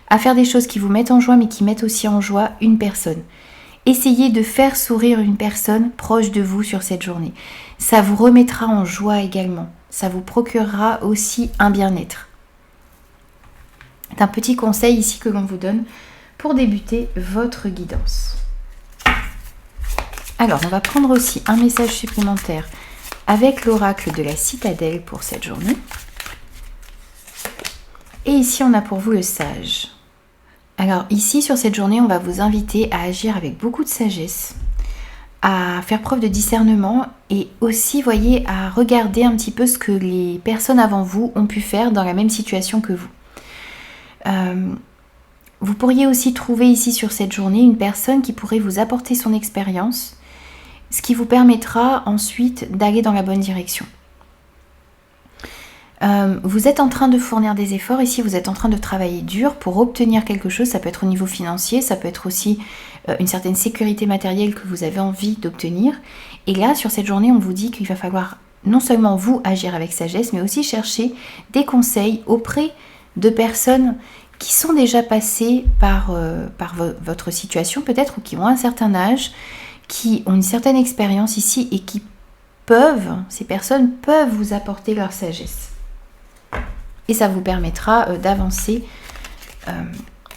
S1: à faire des choses qui vous mettent en joie, mais qui mettent aussi en joie une personne. Essayez de faire sourire une personne proche de vous sur cette journée. Ça vous remettra en joie également. Ça vous procurera aussi un bien-être. C'est un petit conseil ici que l'on vous donne pour débuter votre guidance. Alors, on va prendre aussi un message supplémentaire avec l'oracle de la citadelle pour cette journée. Et ici, on a pour vous le sage. Alors ici, sur cette journée, on va vous inviter à agir avec beaucoup de sagesse, à faire preuve de discernement et aussi, voyez, à regarder un petit peu ce que les personnes avant vous ont pu faire dans la même situation que vous. Vous pourriez aussi trouver ici sur cette journée une personne qui pourrait vous apporter son expérience, ce qui vous permettra ensuite d'aller dans la bonne direction. Vous êtes en train de fournir des efforts ici, vous êtes en train de travailler dur pour obtenir quelque chose, ça peut être au niveau financier, ça peut être aussi une certaine sécurité matérielle que vous avez envie d'obtenir. Et là, sur cette journée, on vous dit qu'il va falloir non seulement vous agir avec sagesse, mais aussi chercher des conseils auprès de personnes qui sont déjà passées par votre situation peut-être, ou qui ont un certain âge, qui ont une certaine expérience ici et qui ces personnes peuvent vous apporter leur sagesse. Et ça vous permettra d'avancer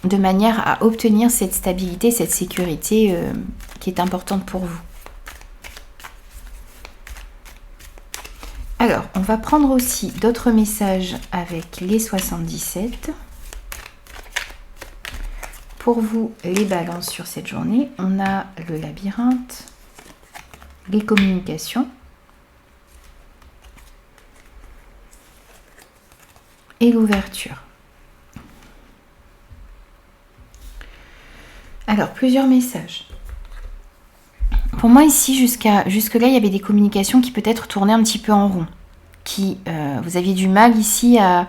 S1: de manière à obtenir cette stabilité, cette sécurité qui est importante pour vous. Alors, on va prendre aussi d'autres messages avec les 77. Pour vous, les balances sur cette journée, on a le labyrinthe, les communications, et l'ouverture. Alors, plusieurs messages. Pour moi, ici, jusque-là, il y avait des communications qui peut-être tournaient un petit peu en rond. Vous aviez du mal ici à...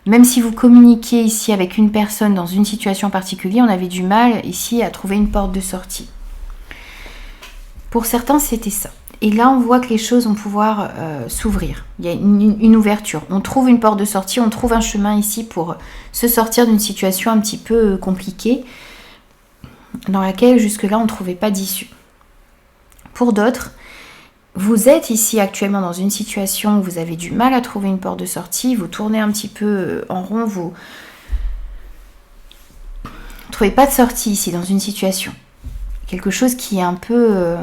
S1: Même si vous communiquez ici avec une personne dans une situation particulière, on avait du mal ici à trouver une porte de sortie. Pour certains, c'était ça. Et là, on voit que les choses vont pouvoir s'ouvrir. Il y a une ouverture. On trouve une porte de sortie, on trouve un chemin ici pour se sortir d'une situation un petit peu compliquée dans laquelle jusque-là, on ne trouvait pas d'issue. Pour d'autres, vous êtes ici actuellement dans une situation où vous avez du mal à trouver une porte de sortie, vous tournez un petit peu en rond, vous ne trouvez pas de sortie ici dans une situation. Quelque chose qui est un peu...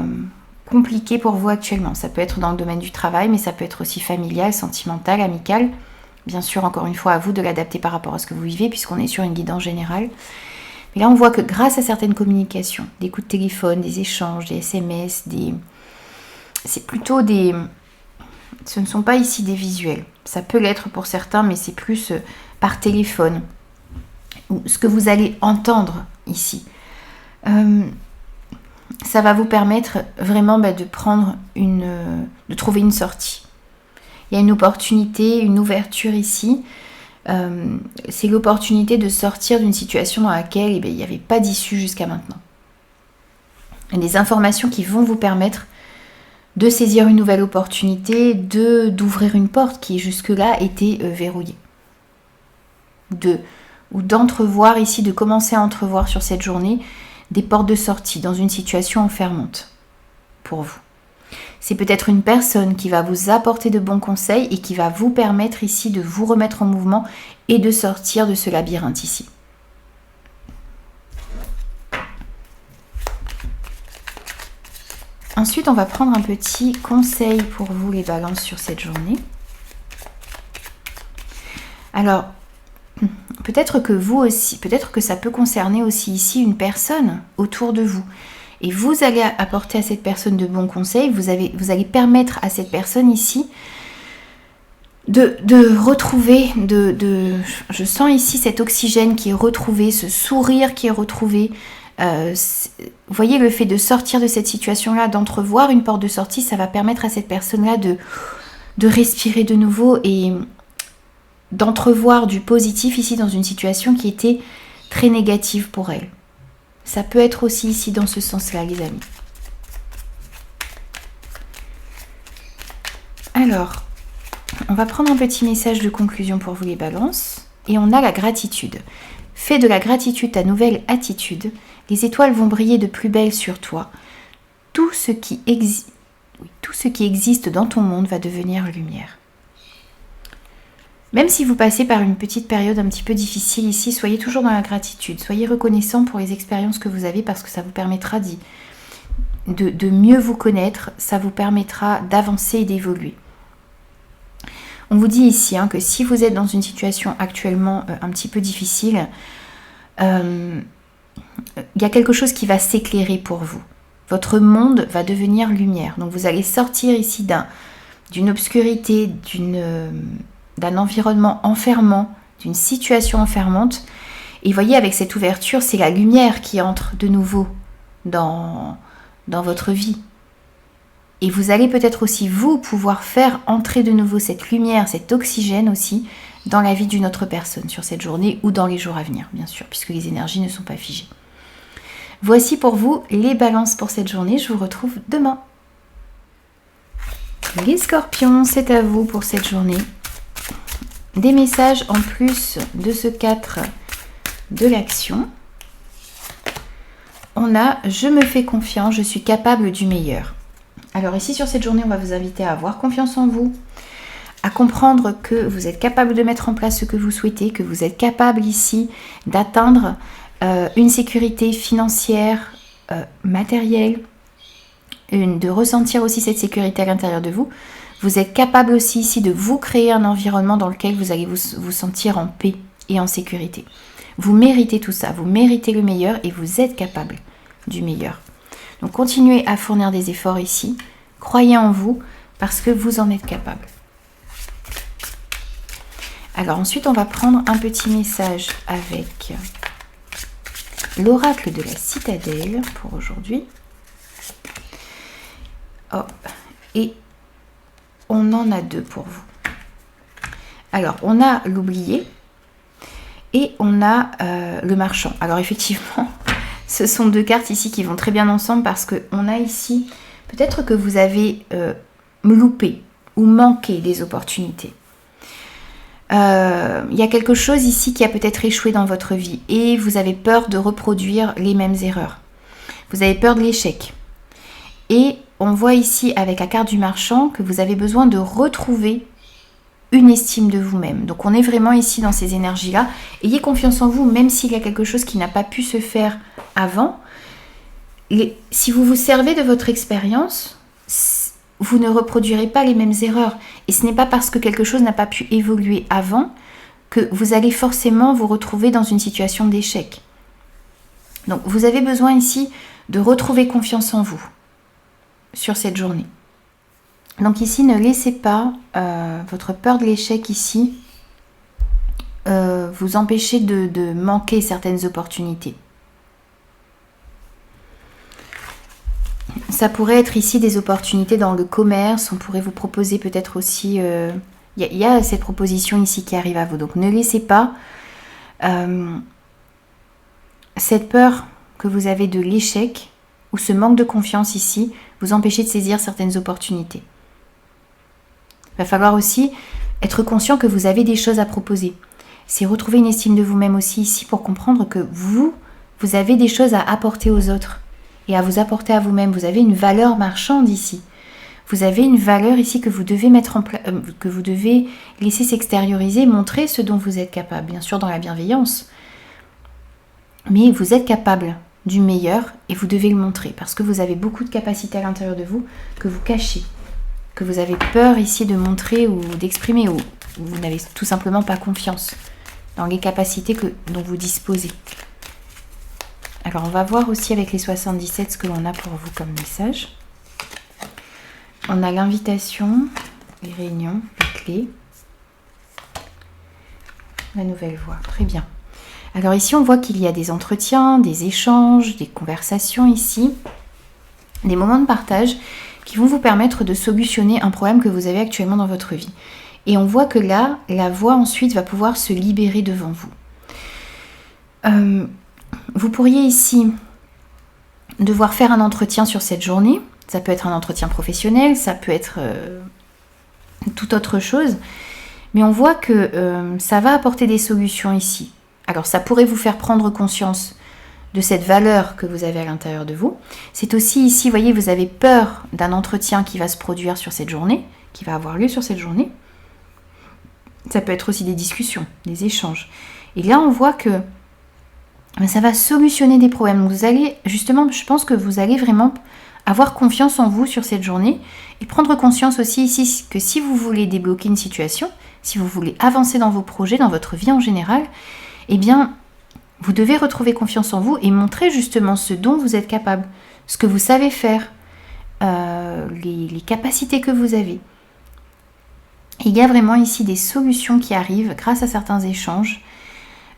S1: compliqué pour vous actuellement. Ça peut être dans le domaine du travail, mais ça peut être aussi familial, sentimental, amical. Bien sûr, encore une fois, à vous de l'adapter par rapport à ce que vous vivez, puisqu'on est sur une guidance générale. Mais là, on voit que grâce à certaines communications, des coups de téléphone, des échanges, des SMS, c'est plutôt des... Ce ne sont pas ici des visuels. Ça peut l'être pour certains, mais c'est plus par téléphone. Ou ce que vous allez entendre ici. Ça va vous permettre vraiment de trouver une sortie. Il y a une opportunité, une ouverture ici. C'est l'opportunité de sortir d'une situation dans laquelle il n'y avait pas d'issue jusqu'à maintenant. Il y a des informations qui vont vous permettre de saisir une nouvelle opportunité, d'ouvrir une porte qui jusque-là était verrouillée. Ou d'entrevoir ici, de commencer à entrevoir sur cette journée des portes de sortie dans une situation enfermante pour vous. C'est peut-être une personne qui va vous apporter de bons conseils et qui va vous permettre ici de vous remettre en mouvement et de sortir de ce labyrinthe ici. Ensuite, on va prendre un petit conseil pour vous les balances sur cette journée. Alors, peut-être que vous aussi, peut-être que ça peut concerner aussi ici une personne autour de vous. Et vous allez apporter à cette personne de bons conseils, vous allez permettre à cette personne ici de retrouver, je sens ici cet oxygène qui est retrouvé, ce sourire qui est retrouvé. Vous voyez, le fait de sortir de cette situation-là, d'entrevoir une porte de sortie, ça va permettre à cette personne-là de respirer de nouveau et d'entrevoir du positif ici dans une situation qui était très négative pour elle. Ça peut être aussi ici dans ce sens-là, les amis. Alors, on va prendre un petit message de conclusion pour vous les balances. Et on a la gratitude. Fais de la gratitude ta nouvelle attitude. Les étoiles vont briller de plus belle sur toi. Tout ce qui existe dans ton monde va devenir lumière. Même si vous passez par une petite période un petit peu difficile ici, soyez toujours dans la gratitude. Soyez reconnaissant pour les expériences que vous avez parce que ça vous permettra de mieux vous connaître. Ça vous permettra d'avancer et d'évoluer. On vous dit ici que si vous êtes dans une situation actuellement un petit peu difficile, il y a quelque chose qui va s'éclairer pour vous. Votre monde va devenir lumière. Donc vous allez sortir ici d'une obscurité, d'un environnement enfermant, d'une situation enfermante. Et vous voyez, avec cette ouverture, c'est la lumière qui entre de nouveau dans votre vie. Et vous allez peut-être aussi, vous, pouvoir faire entrer de nouveau cette lumière, cet oxygène aussi, dans la vie d'une autre personne sur cette journée ou dans les jours à venir, bien sûr, puisque les énergies ne sont pas figées. Voici pour vous les balances pour cette journée. Je vous retrouve demain. Les scorpions, c'est à vous pour cette journée. Des messages en plus de ce 4 de l'action. On a « Je me fais confiance, je suis capable du meilleur ». Alors ici sur cette journée, on va vous inviter à avoir confiance en vous, à comprendre que vous êtes capable de mettre en place ce que vous souhaitez, que vous êtes capable ici d'atteindre une sécurité financière, matérielle, de ressentir aussi cette sécurité à l'intérieur de vous. Vous êtes capable aussi ici de vous créer un environnement dans lequel vous allez vous sentir en paix et en sécurité. Vous méritez tout ça, vous méritez le meilleur et vous êtes capable du meilleur. Donc continuez à fournir des efforts ici, croyez en vous parce que vous en êtes capable. Alors ensuite on va prendre un petit message avec l'oracle de la citadelle pour aujourd'hui. Hop. Et on en a deux pour vous. Alors on a l'oublié et on a le marchand. Alors effectivement, ce sont deux cartes ici qui vont très bien ensemble parce qu'on a ici, peut-être que vous avez loupé ou manqué des opportunités. Il y a quelque chose ici qui a peut-être échoué dans votre vie et vous avez peur de reproduire les mêmes erreurs. Vous avez peur de l'échec. Et on voit ici avec la carte du marchand que vous avez besoin de retrouver une estime de vous-même. Donc on est vraiment ici dans ces énergies-là. Ayez confiance en vous, même s'il y a quelque chose qui n'a pas pu se faire avant. Si vous vous servez de votre expérience, vous ne reproduirez pas les mêmes erreurs. Et ce n'est pas parce que quelque chose n'a pas pu évoluer avant que vous allez forcément vous retrouver dans une situation d'échec. Donc vous avez besoin ici de retrouver confiance en vous sur cette journée. Donc ici, ne laissez pas votre peur de l'échec ici vous empêcher de manquer certaines opportunités. Ça pourrait être ici des opportunités dans le commerce. On pourrait vous proposer peut-être aussi... Il y a cette proposition ici qui arrive à vous. Donc ne laissez pas cette peur que vous avez de l'échec ou ce manque de confiance ici vous empêcher de saisir certaines opportunités. Il va falloir aussi être conscient que vous avez des choses à proposer. C'est retrouver une estime de vous-même aussi ici pour comprendre que vous avez des choses à apporter aux autres et à vous apporter à vous-même. Vous avez une valeur marchande ici. Vous avez une valeur ici que vous devez mettre en place, que vous devez laisser s'extérioriser, montrer ce dont vous êtes capable, bien sûr dans la bienveillance. Mais vous êtes capable du meilleur et vous devez le montrer parce que vous avez beaucoup de capacités à l'intérieur de vous que vous cachez, que vous avez peur ici de montrer ou d'exprimer, ou vous n'avez tout simplement pas confiance dans les capacités dont vous disposez. Alors on va voir aussi avec les 77 ce que l'on a pour vous comme message. On a l'invitation, les réunions, les clés, la nouvelle voie. Très bien. Alors ici, on voit qu'il y a des entretiens, des échanges, des conversations ici, des moments de partage qui vont vous permettre de solutionner un problème que vous avez actuellement dans votre vie. Et on voit que là, la voie ensuite va pouvoir se libérer devant vous. Vous pourriez ici devoir faire un entretien sur cette journée. Ça peut être un entretien professionnel, ça peut être toute autre chose. Mais on voit que ça va apporter des solutions ici. Alors ça pourrait vous faire prendre conscience de cette valeur que vous avez à l'intérieur de vous. C'est aussi ici, vous voyez, vous avez peur d'un entretien qui va se produire sur cette journée, qui va avoir lieu sur cette journée. Ça peut être aussi des discussions, des échanges. Et là, on voit que ça va solutionner des problèmes. Donc vous allez, justement, je pense que vous allez vraiment avoir confiance en vous sur cette journée et prendre conscience aussi ici que si vous voulez débloquer une situation, si vous voulez avancer dans vos projets, dans votre vie en général, eh bien, vous devez retrouver confiance en vous et montrer justement ce dont vous êtes capable, ce que vous savez faire, les capacités que vous avez. Il y a vraiment ici des solutions qui arrivent grâce à certains échanges,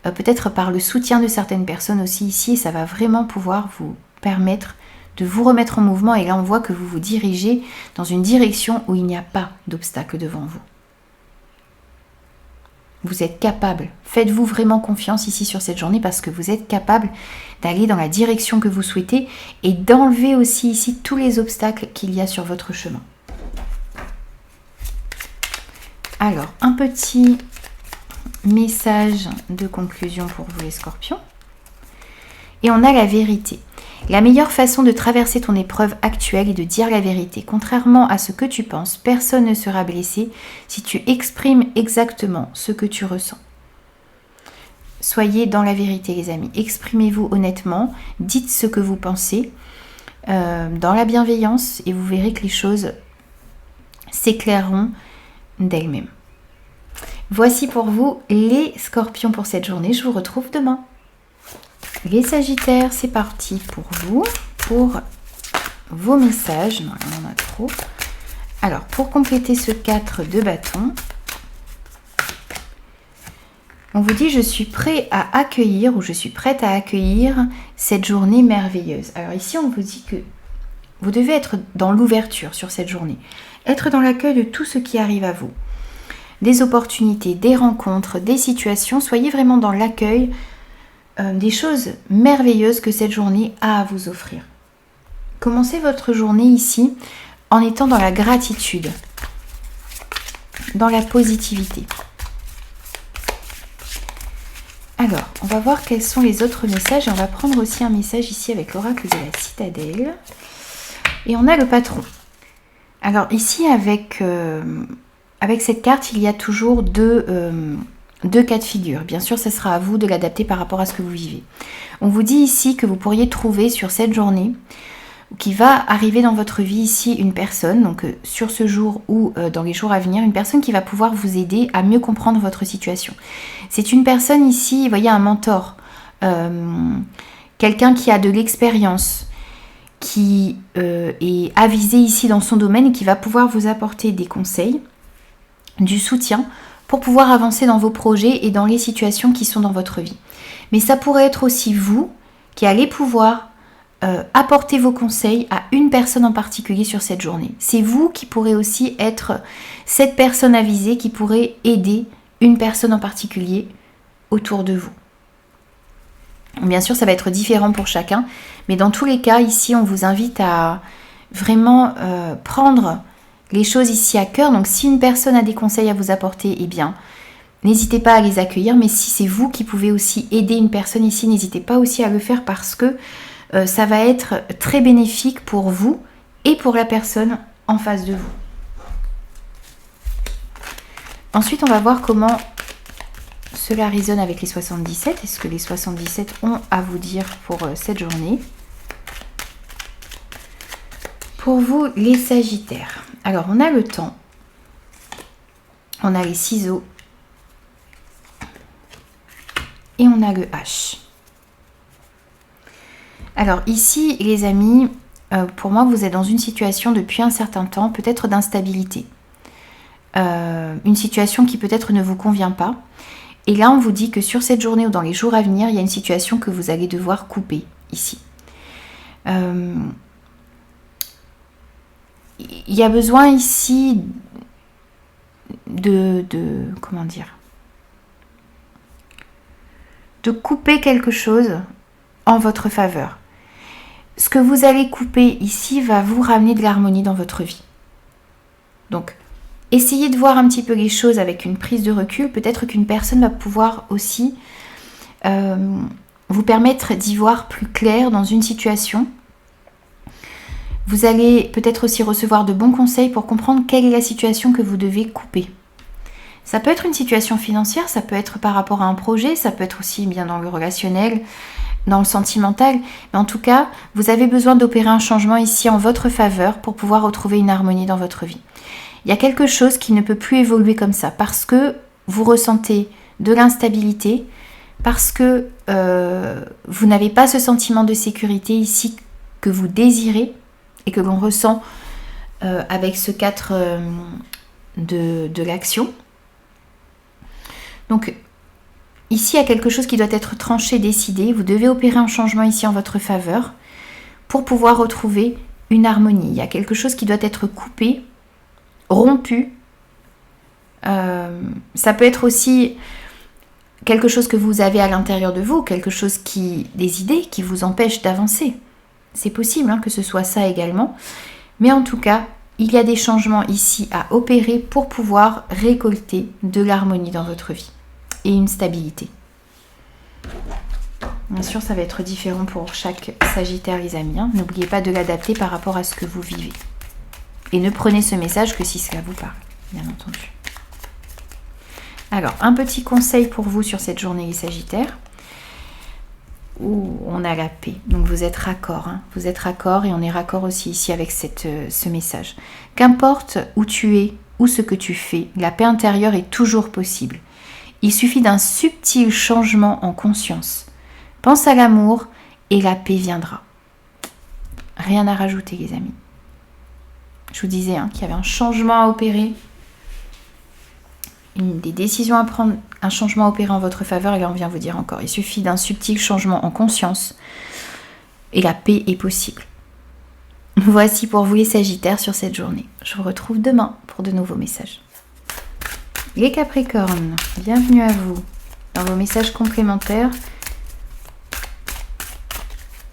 S1: peut-être par le soutien de certaines personnes aussi ici, et ça va vraiment pouvoir vous permettre de vous remettre en mouvement. Et là, on voit que vous vous dirigez dans une direction où il n'y a pas d'obstacle devant vous. Vous êtes capable. Faites-vous vraiment confiance ici sur cette journée parce que vous êtes capable d'aller dans la direction que vous souhaitez et d'enlever aussi ici tous les obstacles qu'il y a sur votre chemin. Alors, un petit message de conclusion pour vous les scorpions. Et on a la vérité. La meilleure façon de traverser ton épreuve actuelle est de dire la vérité. Contrairement à ce que tu penses, personne ne sera blessé si tu exprimes exactement ce que tu ressens. Soyez dans la vérité, les amis. Exprimez-vous honnêtement. Dites ce que vous pensez dans la bienveillance et vous verrez que les choses s'éclaireront d'elles-mêmes. Voici pour vous les scorpions pour cette journée. Je vous retrouve demain. Les sagittaires, c'est parti pour vous, pour vos messages. Non, on en a trop. Alors, pour compléter ce 4 de bâton, on vous dit « Je suis prêt à accueillir » ou « Je suis prête à accueillir cette journée merveilleuse ». Alors ici, on vous dit que vous devez être dans l'ouverture sur cette journée. Être dans l'accueil de tout ce qui arrive à vous. Des opportunités, des rencontres, des situations. Soyez vraiment dans l'accueil des choses merveilleuses que cette journée a à vous offrir. Commencez votre journée ici en étant dans la gratitude, dans la positivité. Alors, on va voir quels sont les autres messages et on va prendre aussi un message ici avec l'oracle de la citadelle. Et on a le patron. Alors ici avec cette carte, il y a toujours deux cas de figure. Bien sûr, ce sera à vous de l'adapter par rapport à ce que vous vivez. On vous dit ici que vous pourriez trouver sur cette journée, qui va arriver dans votre vie ici, une personne, donc sur ce jour ou dans les jours à venir, une personne qui va pouvoir vous aider à mieux comprendre votre situation. C'est une personne ici, vous voyez, un mentor, quelqu'un qui a de l'expérience, qui est avisé ici dans son domaine et qui va pouvoir vous apporter des conseils, du soutien, pour pouvoir avancer dans vos projets et dans les situations qui sont dans votre vie. Mais ça pourrait être aussi vous qui allez pouvoir apporter vos conseils à une personne en particulier sur cette journée. C'est vous qui pourrez aussi être cette personne avisée qui pourrait aider une personne en particulier autour de vous. Bien sûr, ça va être différent pour chacun, mais dans tous les cas, ici, on vous invite à vraiment prendre les choses ici à cœur. Donc, si une personne a des conseils à vous apporter, eh bien, n'hésitez pas à les accueillir. Mais si c'est vous qui pouvez aussi aider une personne ici, n'hésitez pas aussi à le faire parce que ça va être très bénéfique pour vous et pour la personne en face de vous. Ensuite, on va voir comment cela résonne avec les 77. Est-ce que les 77 ont à vous dire pour cette journée? Pour vous, les Sagittaires. Alors, on a le temps. On a les ciseaux. Et on a le H. Alors, ici, les amis, pour moi, vous êtes dans une situation depuis un certain temps, peut-être d'instabilité. Une situation qui peut-être ne vous convient pas. Et là, on vous dit que sur cette journée ou dans les jours à venir, il y a une situation que vous allez devoir couper ici. Il y a besoin ici comment dire, de couper quelque chose en votre faveur. Ce que vous allez couper ici va vous ramener de l'harmonie dans votre vie. Donc, essayez de voir un petit peu les choses avec une prise de recul. Peut-être qu'une personne va pouvoir aussi vous permettre d'y voir plus clair dans une situation. Vous allez peut-être aussi recevoir de bons conseils pour comprendre quelle est la situation que vous devez couper. Ça peut être une situation financière, ça peut être par rapport à un projet, ça peut être aussi bien dans le relationnel, dans le sentimental. Mais en tout cas, vous avez besoin d'opérer un changement ici en votre faveur pour pouvoir retrouver une harmonie dans votre vie. Il y a quelque chose qui ne peut plus évoluer comme ça parce que vous ressentez de l'instabilité, parce que vous n'avez pas ce sentiment de sécurité ici que vous désirez et que l'on ressent avec ce 4 de l'action. Donc ici, il y a quelque chose qui doit être tranché, décidé. Vous devez opérer un changement ici en votre faveur pour pouvoir retrouver une harmonie. Il y a quelque chose qui doit être coupé, rompu. Ça peut être aussi quelque chose que vous avez à l'intérieur de vous, quelque chose des idées qui vous empêchent d'avancer. C'est possible que ce soit ça également. Mais en tout cas, il y a des changements ici à opérer pour pouvoir récolter de l'harmonie dans votre vie et une stabilité. Bien sûr, ça va être différent pour chaque Sagittaire, les amis. N'oubliez pas de l'adapter par rapport à ce que vous vivez. Et ne prenez ce message que si cela vous parle, bien entendu. Alors, un petit conseil pour vous sur cette journée, les Sagittaires. Où on a la paix. Donc vous êtes raccord. Vous êtes raccord et on est raccord aussi ici avec ce message. Qu'importe où tu es ou ce que tu fais, la paix intérieure est toujours possible. Il suffit d'un subtil changement en conscience. Pense à l'amour et la paix viendra. Rien à rajouter, les amis. Je vous disais qu'il y avait un changement à opérer, des décisions à prendre, un changement à opérer en votre faveur. Et là, on vient vous dire encore, il suffit d'un subtil changement en conscience et la paix est possible. Voici pour vous les Sagittaires sur cette journée. Je vous retrouve demain pour de nouveaux messages. Les Capricornes, bienvenue à vous dans vos messages complémentaires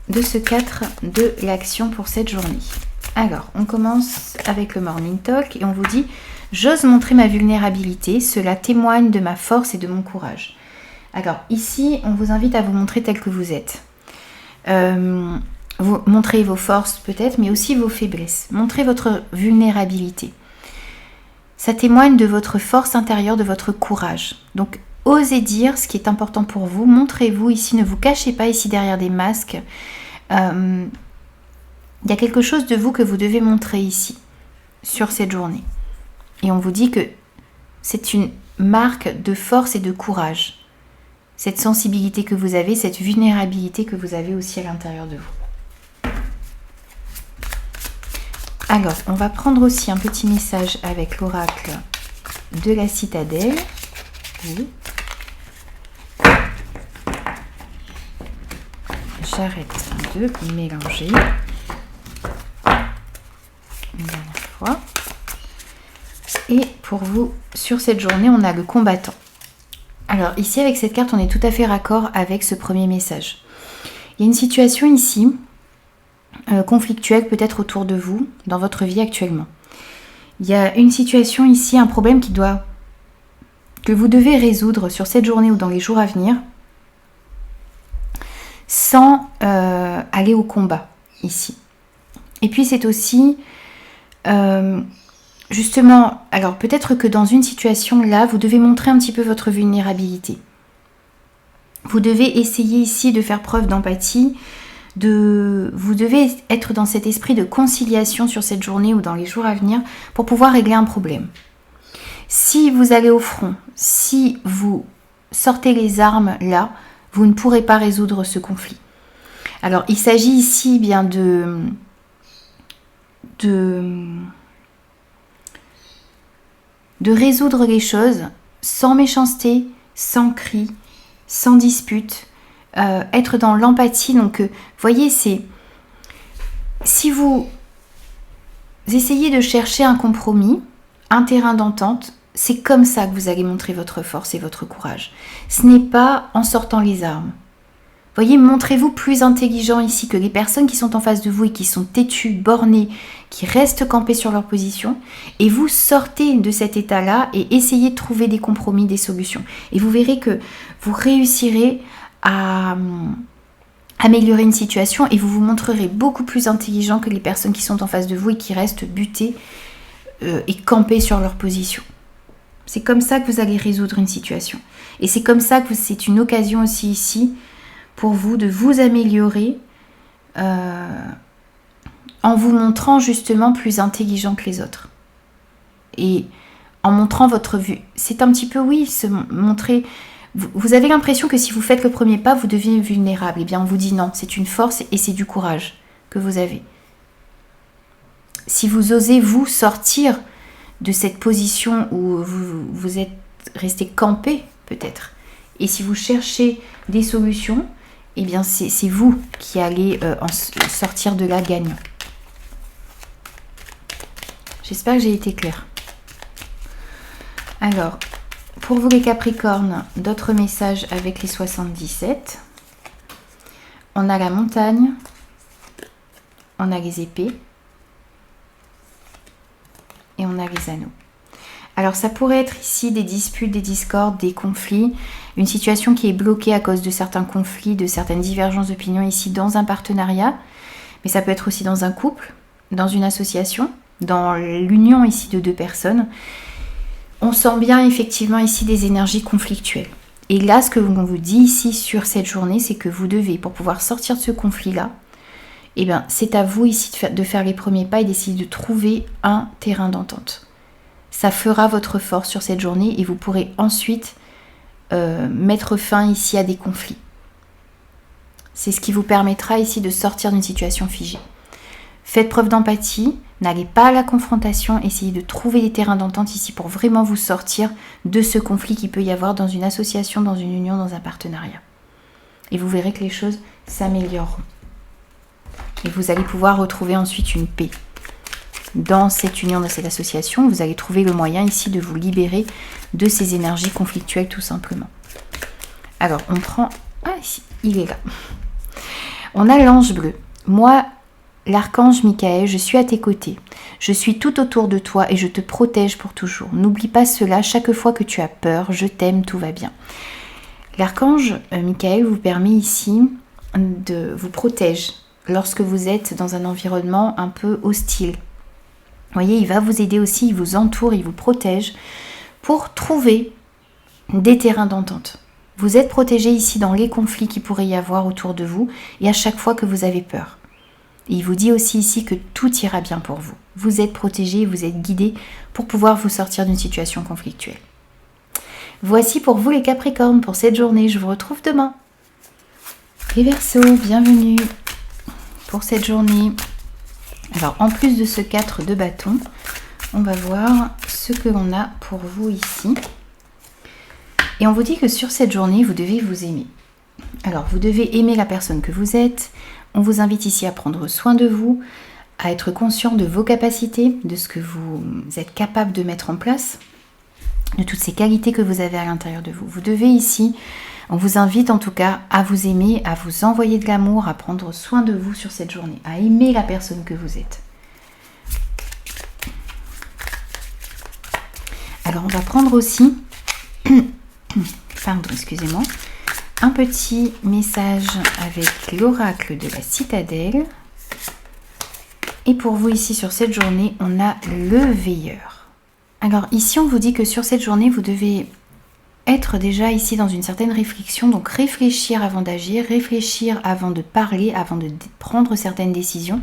S1: de ce 4 de l'action pour cette journée. Alors, on commence avec le Morning Talk et on vous dit « J'ose montrer ma vulnérabilité, cela témoigne de ma force et de mon courage. » Alors, ici, on vous invite à vous montrer tel que vous êtes. Vous montrez vos forces peut-être, mais aussi vos faiblesses. Montrez votre vulnérabilité. Ça témoigne de votre force intérieure, de votre courage. Donc, osez dire ce qui est important pour vous. Montrez-vous ici, ne vous cachez pas ici derrière des masques. Il y a quelque chose de vous que vous devez montrer ici, sur cette journée. Et on vous dit que c'est une marque de force et de courage. Cette sensibilité que vous avez, cette vulnérabilité que vous avez aussi à l'intérieur de vous. Alors, on va prendre aussi un petit message avec l'oracle de la citadelle. Oui. J'arrête de mélanger. Une dernière fois. Et pour vous, sur cette journée, on a le combattant. Alors ici, avec cette carte, on est tout à fait raccord avec ce premier message. Il y a une situation ici, conflictuelle peut-être autour de vous, dans votre vie actuellement. Il y a une situation ici, un problème que vous devez résoudre sur cette journée ou dans les jours à venir, sans aller au combat ici. Et puis c'est aussi, justement, alors peut-être que dans une situation là, vous devez montrer un petit peu votre vulnérabilité. Vous devez essayer ici de faire preuve d'empathie, vous devez être dans cet esprit de conciliation sur cette journée ou dans les jours à venir pour pouvoir régler un problème. Si vous allez au front, si vous sortez les armes là, vous ne pourrez pas résoudre ce conflit. Alors il s'agit ici bien de résoudre les choses sans méchanceté, sans cri, sans dispute, être dans l'empathie. Donc, voyez, c'est si vous essayez de chercher un compromis, un terrain d'entente, c'est comme ça que vous allez montrer votre force et votre courage. Ce n'est pas en sortant les armes. Voyez, montrez-vous plus intelligent ici que les personnes qui sont en face de vous et qui sont têtues, bornées, qui restent campées sur leur position. Et vous sortez de cet état-là et essayez de trouver des compromis, des solutions. Et vous verrez que vous réussirez à améliorer une situation et vous vous montrerez beaucoup plus intelligent que les personnes qui sont en face de vous et qui restent butées et campées sur leur position. C'est comme ça que vous allez résoudre une situation. Et c'est comme ça que c'est une occasion aussi ici pour vous de vous améliorer en vous montrant justement plus intelligent que les autres. Et en montrant votre vue. C'est un petit peu, oui, se montrer... Vous avez l'impression que si vous faites le premier pas, vous devenez vulnérable. Eh bien, on vous dit non, c'est une force et c'est du courage que vous avez. Si vous osez vous sortir de cette position où vous êtes resté campé, peut-être, et si vous cherchez des solutions, eh bien, c'est vous qui allez sortir de là gagnant. J'espère que j'ai été claire. Alors, pour vous les Capricornes, d'autres messages avec les 77. On a la montagne, on a les épées et on a les anneaux. Alors ça pourrait être ici des disputes, des discordes, des conflits, une situation qui est bloquée à cause de certains conflits, de certaines divergences d'opinion ici dans un partenariat, mais ça peut être aussi dans un couple, dans une association, dans l'union ici de deux personnes. On sent bien effectivement ici des énergies conflictuelles. Et là, ce que l'on vous dit ici sur cette journée, c'est que vous devez, pour pouvoir sortir de ce conflit-là, eh bien, c'est à vous ici de faire les premiers pas et d'essayer de trouver un terrain d'entente. Ça fera votre force sur cette journée et vous pourrez ensuite mettre fin ici à des conflits. C'est ce qui vous permettra ici de sortir d'une situation figée. Faites preuve d'empathie, n'allez pas à la confrontation, essayez de trouver des terrains d'entente ici pour vraiment vous sortir de ce conflit qu'il peut y avoir dans une association, dans une union, dans un partenariat. Et vous verrez que les choses s'amélioreront. Et vous allez pouvoir retrouver ensuite une paix. Dans cette union, dans cette association, vous allez trouver le moyen ici de vous libérer de ces énergies conflictuelles tout simplement. Alors, on prend... Ah, ici, il est là. On a l'ange bleu. Moi, l'archange Michael, je suis à tes côtés. Je suis tout autour de toi et je te protège pour toujours. N'oublie pas cela, chaque fois que tu as peur, je t'aime, tout va bien. L'archange Michael vous permet ici de vous protéger lorsque vous êtes dans un environnement un peu hostile. Vous voyez, il va vous aider aussi, il vous entoure, il vous protège pour trouver des terrains d'entente. Vous êtes protégé ici dans les conflits qu'il pourrait y avoir autour de vous et à chaque fois que vous avez peur. Et il vous dit aussi ici que tout ira bien pour vous. Vous êtes protégé, vous êtes guidé pour pouvoir vous sortir d'une situation conflictuelle. Voici pour vous les Capricornes pour cette journée. Je vous retrouve demain. Les Verseaux, bienvenue pour cette journée. Alors, en plus de ce 4 de bâton, on va voir ce que l'on a pour vous ici. Et on vous dit que sur cette journée, vous devez vous aimer. Alors, vous devez aimer la personne que vous êtes. On vous invite ici à prendre soin de vous, à être conscient de vos capacités, de ce que vous êtes capable de mettre en place. de toutes ces qualités que vous avez à l'intérieur de vous. Vous devez ici, on vous invite en tout cas à vous aimer, à vous envoyer de l'amour, à prendre soin de vous sur cette journée, à aimer la personne que vous êtes. Alors on va prendre aussi, pardon, excusez-moi, un petit message avec l'oracle de la citadelle. Et pour vous ici sur cette journée, on a le veilleur. Alors ici on vous dit que sur cette journée, vous devez être déjà ici dans une certaine réflexion. Donc réfléchir avant d'agir, réfléchir avant de parler, avant de prendre certaines décisions.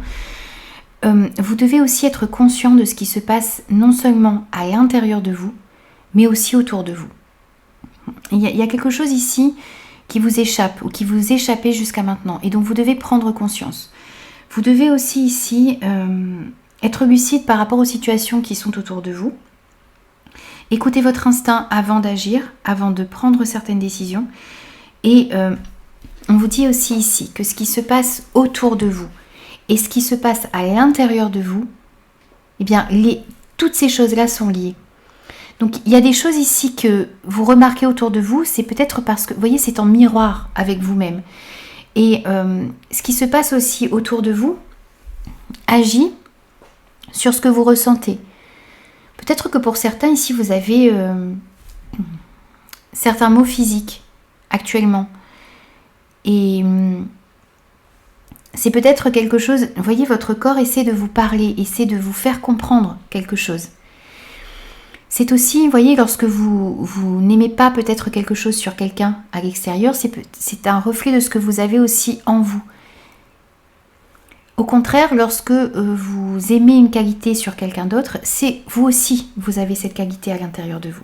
S1: Vous devez aussi être conscient de ce qui se passe non seulement à l'intérieur de vous, mais aussi autour de vous. Il y a quelque chose ici qui vous échappe ou qui vous échappait jusqu'à maintenant. Et donc vous devez prendre conscience. Vous devez aussi ici être lucide par rapport aux situations qui sont autour de vous. Écoutez votre instinct avant d'agir, avant de prendre certaines décisions. Et on vous dit aussi ici que ce qui se passe autour de vous et ce qui se passe à l'intérieur de vous, eh bien, toutes ces choses-là sont liées. Donc, il y a des choses ici que vous remarquez autour de vous, c'est peut-être parce que, vous voyez, c'est en miroir avec vous-même. Et ce qui se passe aussi autour de vous agit sur ce que vous ressentez. Peut-être que pour certains ici, vous avez certains maux physiques actuellement. Et c'est peut-être quelque chose, vous voyez, votre corps essaie de vous parler, essaie de vous faire comprendre quelque chose. C'est aussi, vous voyez, lorsque vous n'aimez pas peut-être quelque chose sur quelqu'un à l'extérieur, c'est un reflet de ce que vous avez aussi en vous. Au contraire, lorsque vous aimez une qualité sur quelqu'un d'autre, c'est vous aussi, vous avez cette qualité à l'intérieur de vous.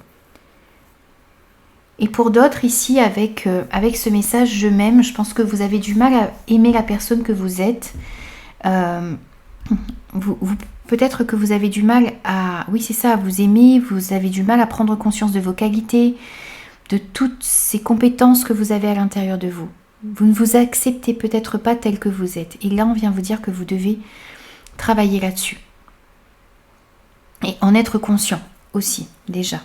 S1: Et pour d'autres, ici, avec ce message « je m'aime », je pense que vous avez du mal à aimer la personne que vous êtes. Peut-être que vous avez du mal à... Oui, c'est ça, à vous aimer, vous avez du mal à prendre conscience de vos qualités, de toutes ces compétences que vous avez à l'intérieur de vous. Vous ne vous acceptez peut-être pas tel que vous êtes. Et là, on vient vous dire que vous devez travailler là-dessus. Et en être conscient aussi, déjà.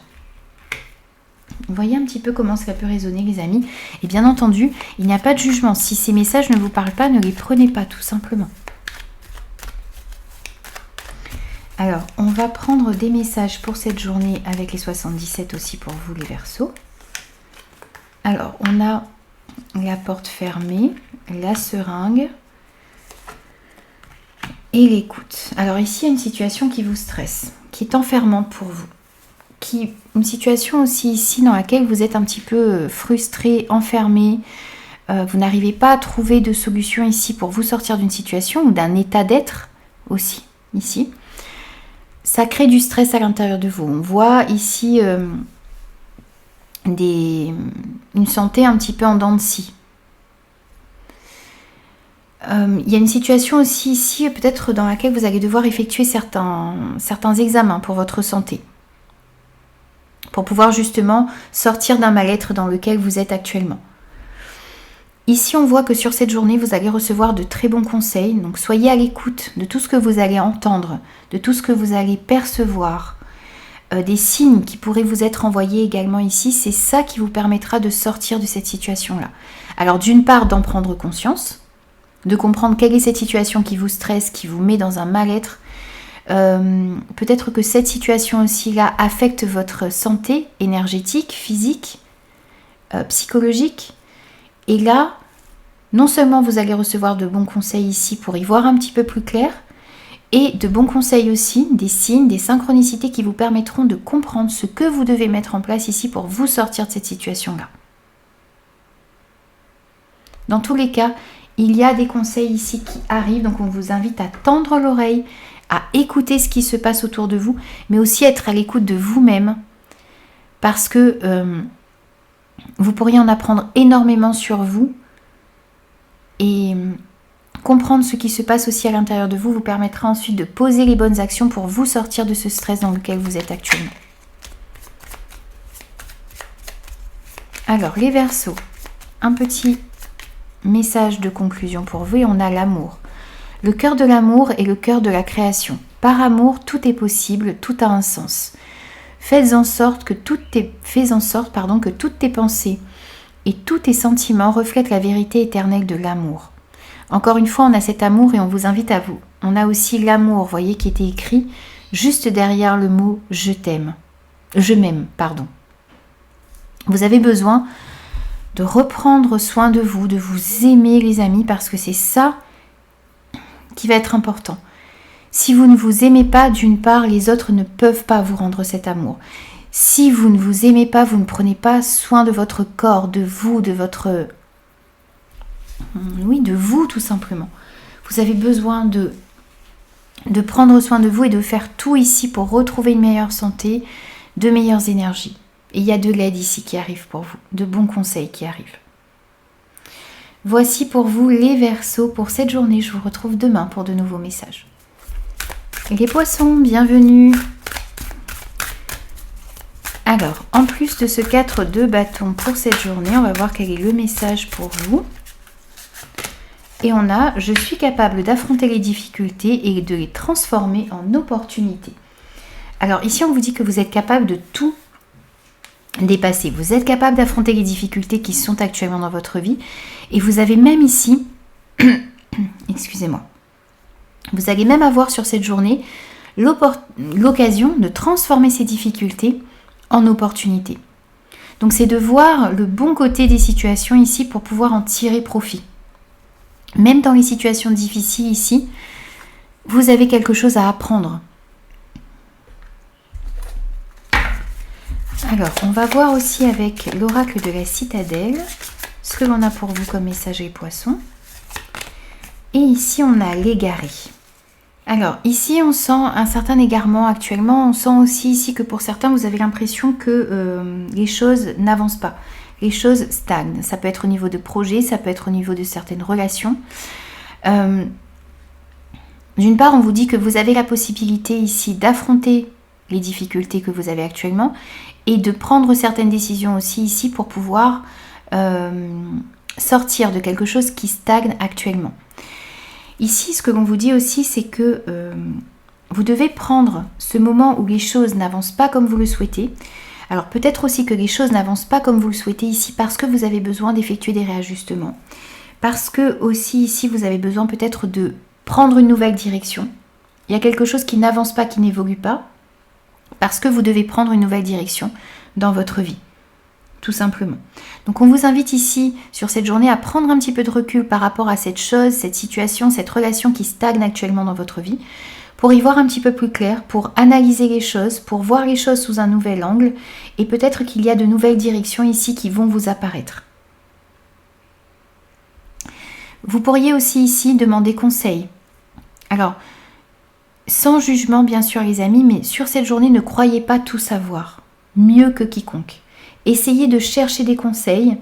S1: Vous voyez un petit peu comment cela peut résonner, les amis. Et bien entendu, il n'y a pas de jugement. Si ces messages ne vous parlent pas, ne les prenez pas, tout simplement. Alors, on va prendre des messages pour cette journée avec les 77 aussi pour vous, les Verseaux. Alors, on a la porte fermée, la seringue et l'écoute. Alors ici, il y a une situation qui vous stresse, qui est enfermante pour vous. Une situation aussi ici dans laquelle vous êtes un petit peu frustré, enfermé. Vous n'arrivez pas à trouver de solution ici pour vous sortir d'une situation ou d'un état d'être aussi, ici. Ça crée du stress à l'intérieur de vous. On voit ici une santé un petit peu en dents de scie. Il y a une situation aussi ici, peut-être dans laquelle vous allez devoir effectuer certains examens pour votre santé. Pour pouvoir justement sortir d'un mal-être dans lequel vous êtes actuellement. Ici, on voit que sur cette journée, vous allez recevoir de très bons conseils. Donc, soyez à l'écoute de tout ce que vous allez entendre, de tout ce que vous allez percevoir. Des signes qui pourraient vous être envoyés également ici. C'est ça qui vous permettra de sortir de cette situation-là. Alors, d'une part, d'en prendre conscience, de comprendre quelle est cette situation qui vous stresse, qui vous met dans un mal-être. Peut-être que cette situation aussi-là affecte votre santé énergétique, physique, psychologique. Et là, non seulement vous allez recevoir de bons conseils ici pour y voir un petit peu plus clair, et de bons conseils aussi, des signes, des synchronicités qui vous permettront de comprendre ce que vous devez mettre en place ici pour vous sortir de cette situation-là. Dans tous les cas, il y a des conseils ici qui arrivent, donc on vous invite à tendre l'oreille, à écouter ce qui se passe autour de vous, mais aussi être à l'écoute de vous-même, parce que vous pourriez en apprendre énormément sur vous, et comprendre ce qui se passe aussi à l'intérieur de vous vous permettra ensuite de poser les bonnes actions pour vous sortir de ce stress dans lequel vous êtes actuellement. Alors les Verseaux, un petit message de conclusion pour vous, et on a l'amour. Le cœur de l'amour est le cœur de la création. Par amour, tout est possible, tout a un sens. Faites en sorte que toutes tes pensées et tous tes sentiments reflètent la vérité éternelle de l'amour. Encore une fois, on a cet amour et on vous invite à vous. On a aussi l'amour, vous voyez, qui était écrit juste derrière le mot « je t'aime ». Je m'aime, pardon. Vous avez besoin de reprendre soin de vous aimer, les amis, parce que c'est ça qui va être important. Si vous ne vous aimez pas, d'une part, les autres ne peuvent pas vous rendre cet amour. Si vous ne vous aimez pas, vous ne prenez pas soin de votre corps, de vous, de votre... Oui, de vous, tout simplement. Vous avez besoin de prendre soin de vous et de faire tout ici pour retrouver une meilleure santé, de meilleures énergies. Et il y a de l'aide ici qui arrive pour vous, de bons conseils qui arrivent. Voici pour vous les Verseaux pour cette journée. Je vous retrouve demain pour de nouveaux messages. Les Poissons, bienvenue. Alors, en plus de ce 4 de bâton pour cette journée, on va voir quel est le message pour vous. Et on a « Je suis capable d'affronter les difficultés et de les transformer en opportunités ». Alors ici, on vous dit que vous êtes capable de tout dépasser. Vous êtes capable d'affronter les difficultés qui sont actuellement dans votre vie. Et vous avez même ici, excusez-moi, vous allez même avoir sur cette journée l'occasion de transformer ces difficultés en opportunités. Donc c'est de voir le bon côté des situations ici pour pouvoir en tirer profit. Même dans les situations difficiles ici, vous avez quelque chose à apprendre. Alors, on va voir aussi avec l'oracle de la citadelle ce que l'on a pour vous comme message les Poissons. Et ici, on a l'égaré. Alors, ici, on sent un certain égarement actuellement. On sent aussi ici que pour certains, vous avez l'impression que les choses n'avancent pas. Les choses stagnent. Ça peut être au niveau de projets, ça peut être au niveau de certaines relations. D'une part, on vous dit que vous avez la possibilité ici d'affronter les difficultés que vous avez actuellement et de prendre certaines décisions aussi ici pour pouvoir sortir de quelque chose qui stagne actuellement. Ici, ce que l'on vous dit aussi, c'est que vous devez prendre ce moment où les choses n'avancent pas comme vous le souhaitez. Alors peut-être aussi que les choses n'avancent pas comme vous le souhaitez ici parce que vous avez besoin d'effectuer des réajustements. Parce que aussi ici, vous avez besoin peut-être de prendre une nouvelle direction. Il y a quelque chose qui n'avance pas, qui n'évolue pas. Parce que vous devez prendre une nouvelle direction dans votre vie. Tout simplement. Donc on vous invite ici, sur cette journée, à prendre un petit peu de recul par rapport à cette chose, cette situation, cette relation qui stagne actuellement dans votre vie, pour y voir un petit peu plus clair, pour analyser les choses, pour voir les choses sous un nouvel angle, et peut-être qu'il y a de nouvelles directions ici qui vont vous apparaître. Vous pourriez aussi ici demander conseil. Alors, sans jugement bien sûr les amis, mais sur cette journée, ne croyez pas tout savoir, mieux que quiconque. Essayez de chercher des conseils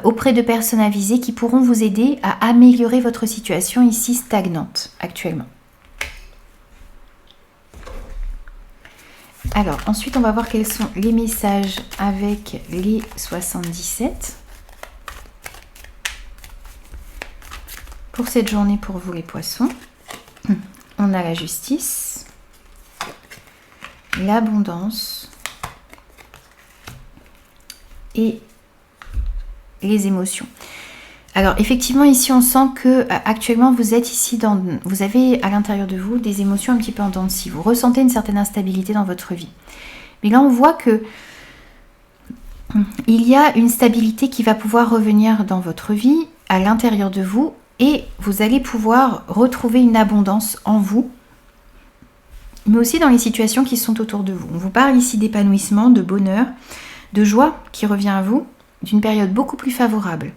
S1: auprès de personnes avisées qui pourront vous aider à améliorer votre situation ici stagnante actuellement. Alors, ensuite, on va voir quels sont les messages avec les 77. Pour cette journée, pour vous les Poissons, on a la justice, l'abondance et les émotions. Alors effectivement ici on sent que actuellement vous êtes ici vous avez à l'intérieur de vous des émotions un petit peu en dents de scie. Vous ressentez une certaine instabilité dans votre vie. Mais là on voit que il y a une stabilité qui va pouvoir revenir dans votre vie à l'intérieur de vous et vous allez pouvoir retrouver une abondance en vous, mais aussi dans les situations qui sont autour de vous. On vous parle ici d'épanouissement, de bonheur, de joie qui revient à vous, d'une période beaucoup plus favorable.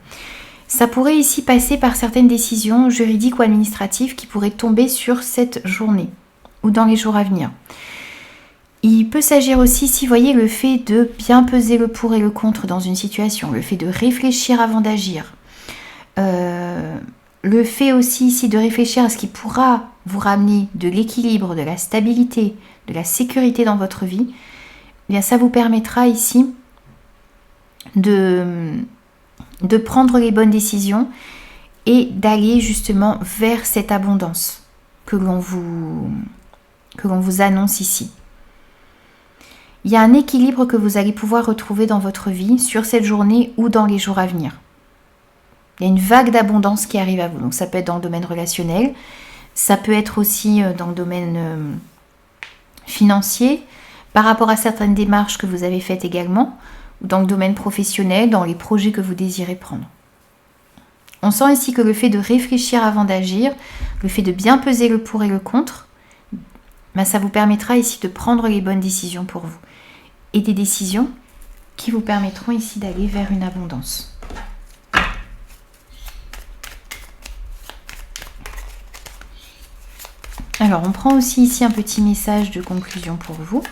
S1: Ça pourrait ici passer par certaines décisions juridiques ou administratives qui pourraient tomber sur cette journée ou dans les jours à venir. Il peut s'agir aussi, si vous voyez, le fait de bien peser le pour et le contre dans une situation, le fait de réfléchir avant d'agir, le fait aussi ici de réfléchir à ce qui pourra vous ramener de l'équilibre, de la stabilité, de la sécurité dans votre vie, eh bien ça vous permettra ici de prendre les bonnes décisions et d'aller justement vers cette abondance que l'on vous annonce ici. il y a un équilibre que vous allez pouvoir retrouver dans votre vie sur cette journée ou dans les jours à venir. Il y a une vague d'abondance qui arrive à vous. Donc ça peut être dans le domaine relationnel, ça peut être aussi dans le domaine financier, par rapport à certaines démarches que vous avez faites également, ou dans le domaine professionnel, dans les projets que vous désirez prendre. On sent ici que le fait de réfléchir avant d'agir, le fait de bien peser le pour et le contre, ça vous permettra ici de prendre les bonnes décisions pour vous. Et des décisions qui vous permettront ici d'aller vers une abondance. Alors, on prend aussi ici un petit message de conclusion pour vous.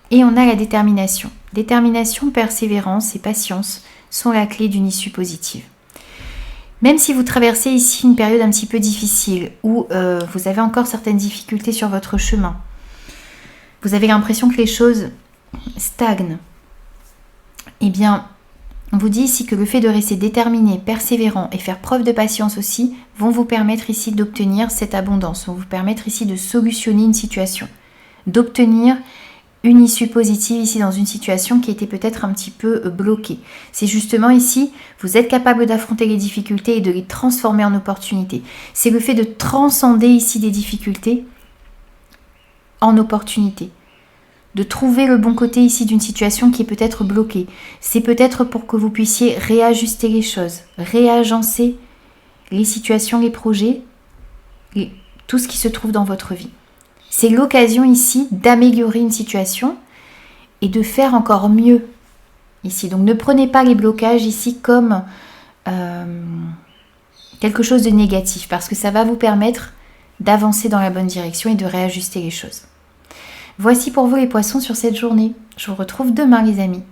S1: Et on a la détermination. Détermination, persévérance et patience sont la clé d'une issue positive. Même si vous traversez ici une période un petit peu difficile, où vous avez encore certaines difficultés sur votre chemin, vous avez l'impression que les choses stagnent, eh bien, on vous dit ici que le fait de rester déterminé, persévérant et faire preuve de patience aussi vont vous permettre ici d'obtenir cette abondance, vont vous permettre ici de solutionner une situation, d'obtenir une issue positive ici dans une situation qui était peut-être un petit peu bloquée. C'est justement ici, vous êtes capable d'affronter les difficultés et de les transformer en opportunités. C'est le fait de transcender ici des difficultés en opportunités. De trouver le bon côté ici d'une situation qui est peut-être bloquée. C'est peut-être pour que vous puissiez réajuster les choses, réagencer les situations, les projets, tout ce qui se trouve dans votre vie. C'est l'occasion ici d'améliorer une situation et de faire encore mieux ici. Donc ne prenez pas les blocages ici comme quelque chose de négatif parce que ça va vous permettre d'avancer dans la bonne direction et de réajuster les choses. Voici pour vous les poissons sur cette journée. Je vous retrouve demain les amis.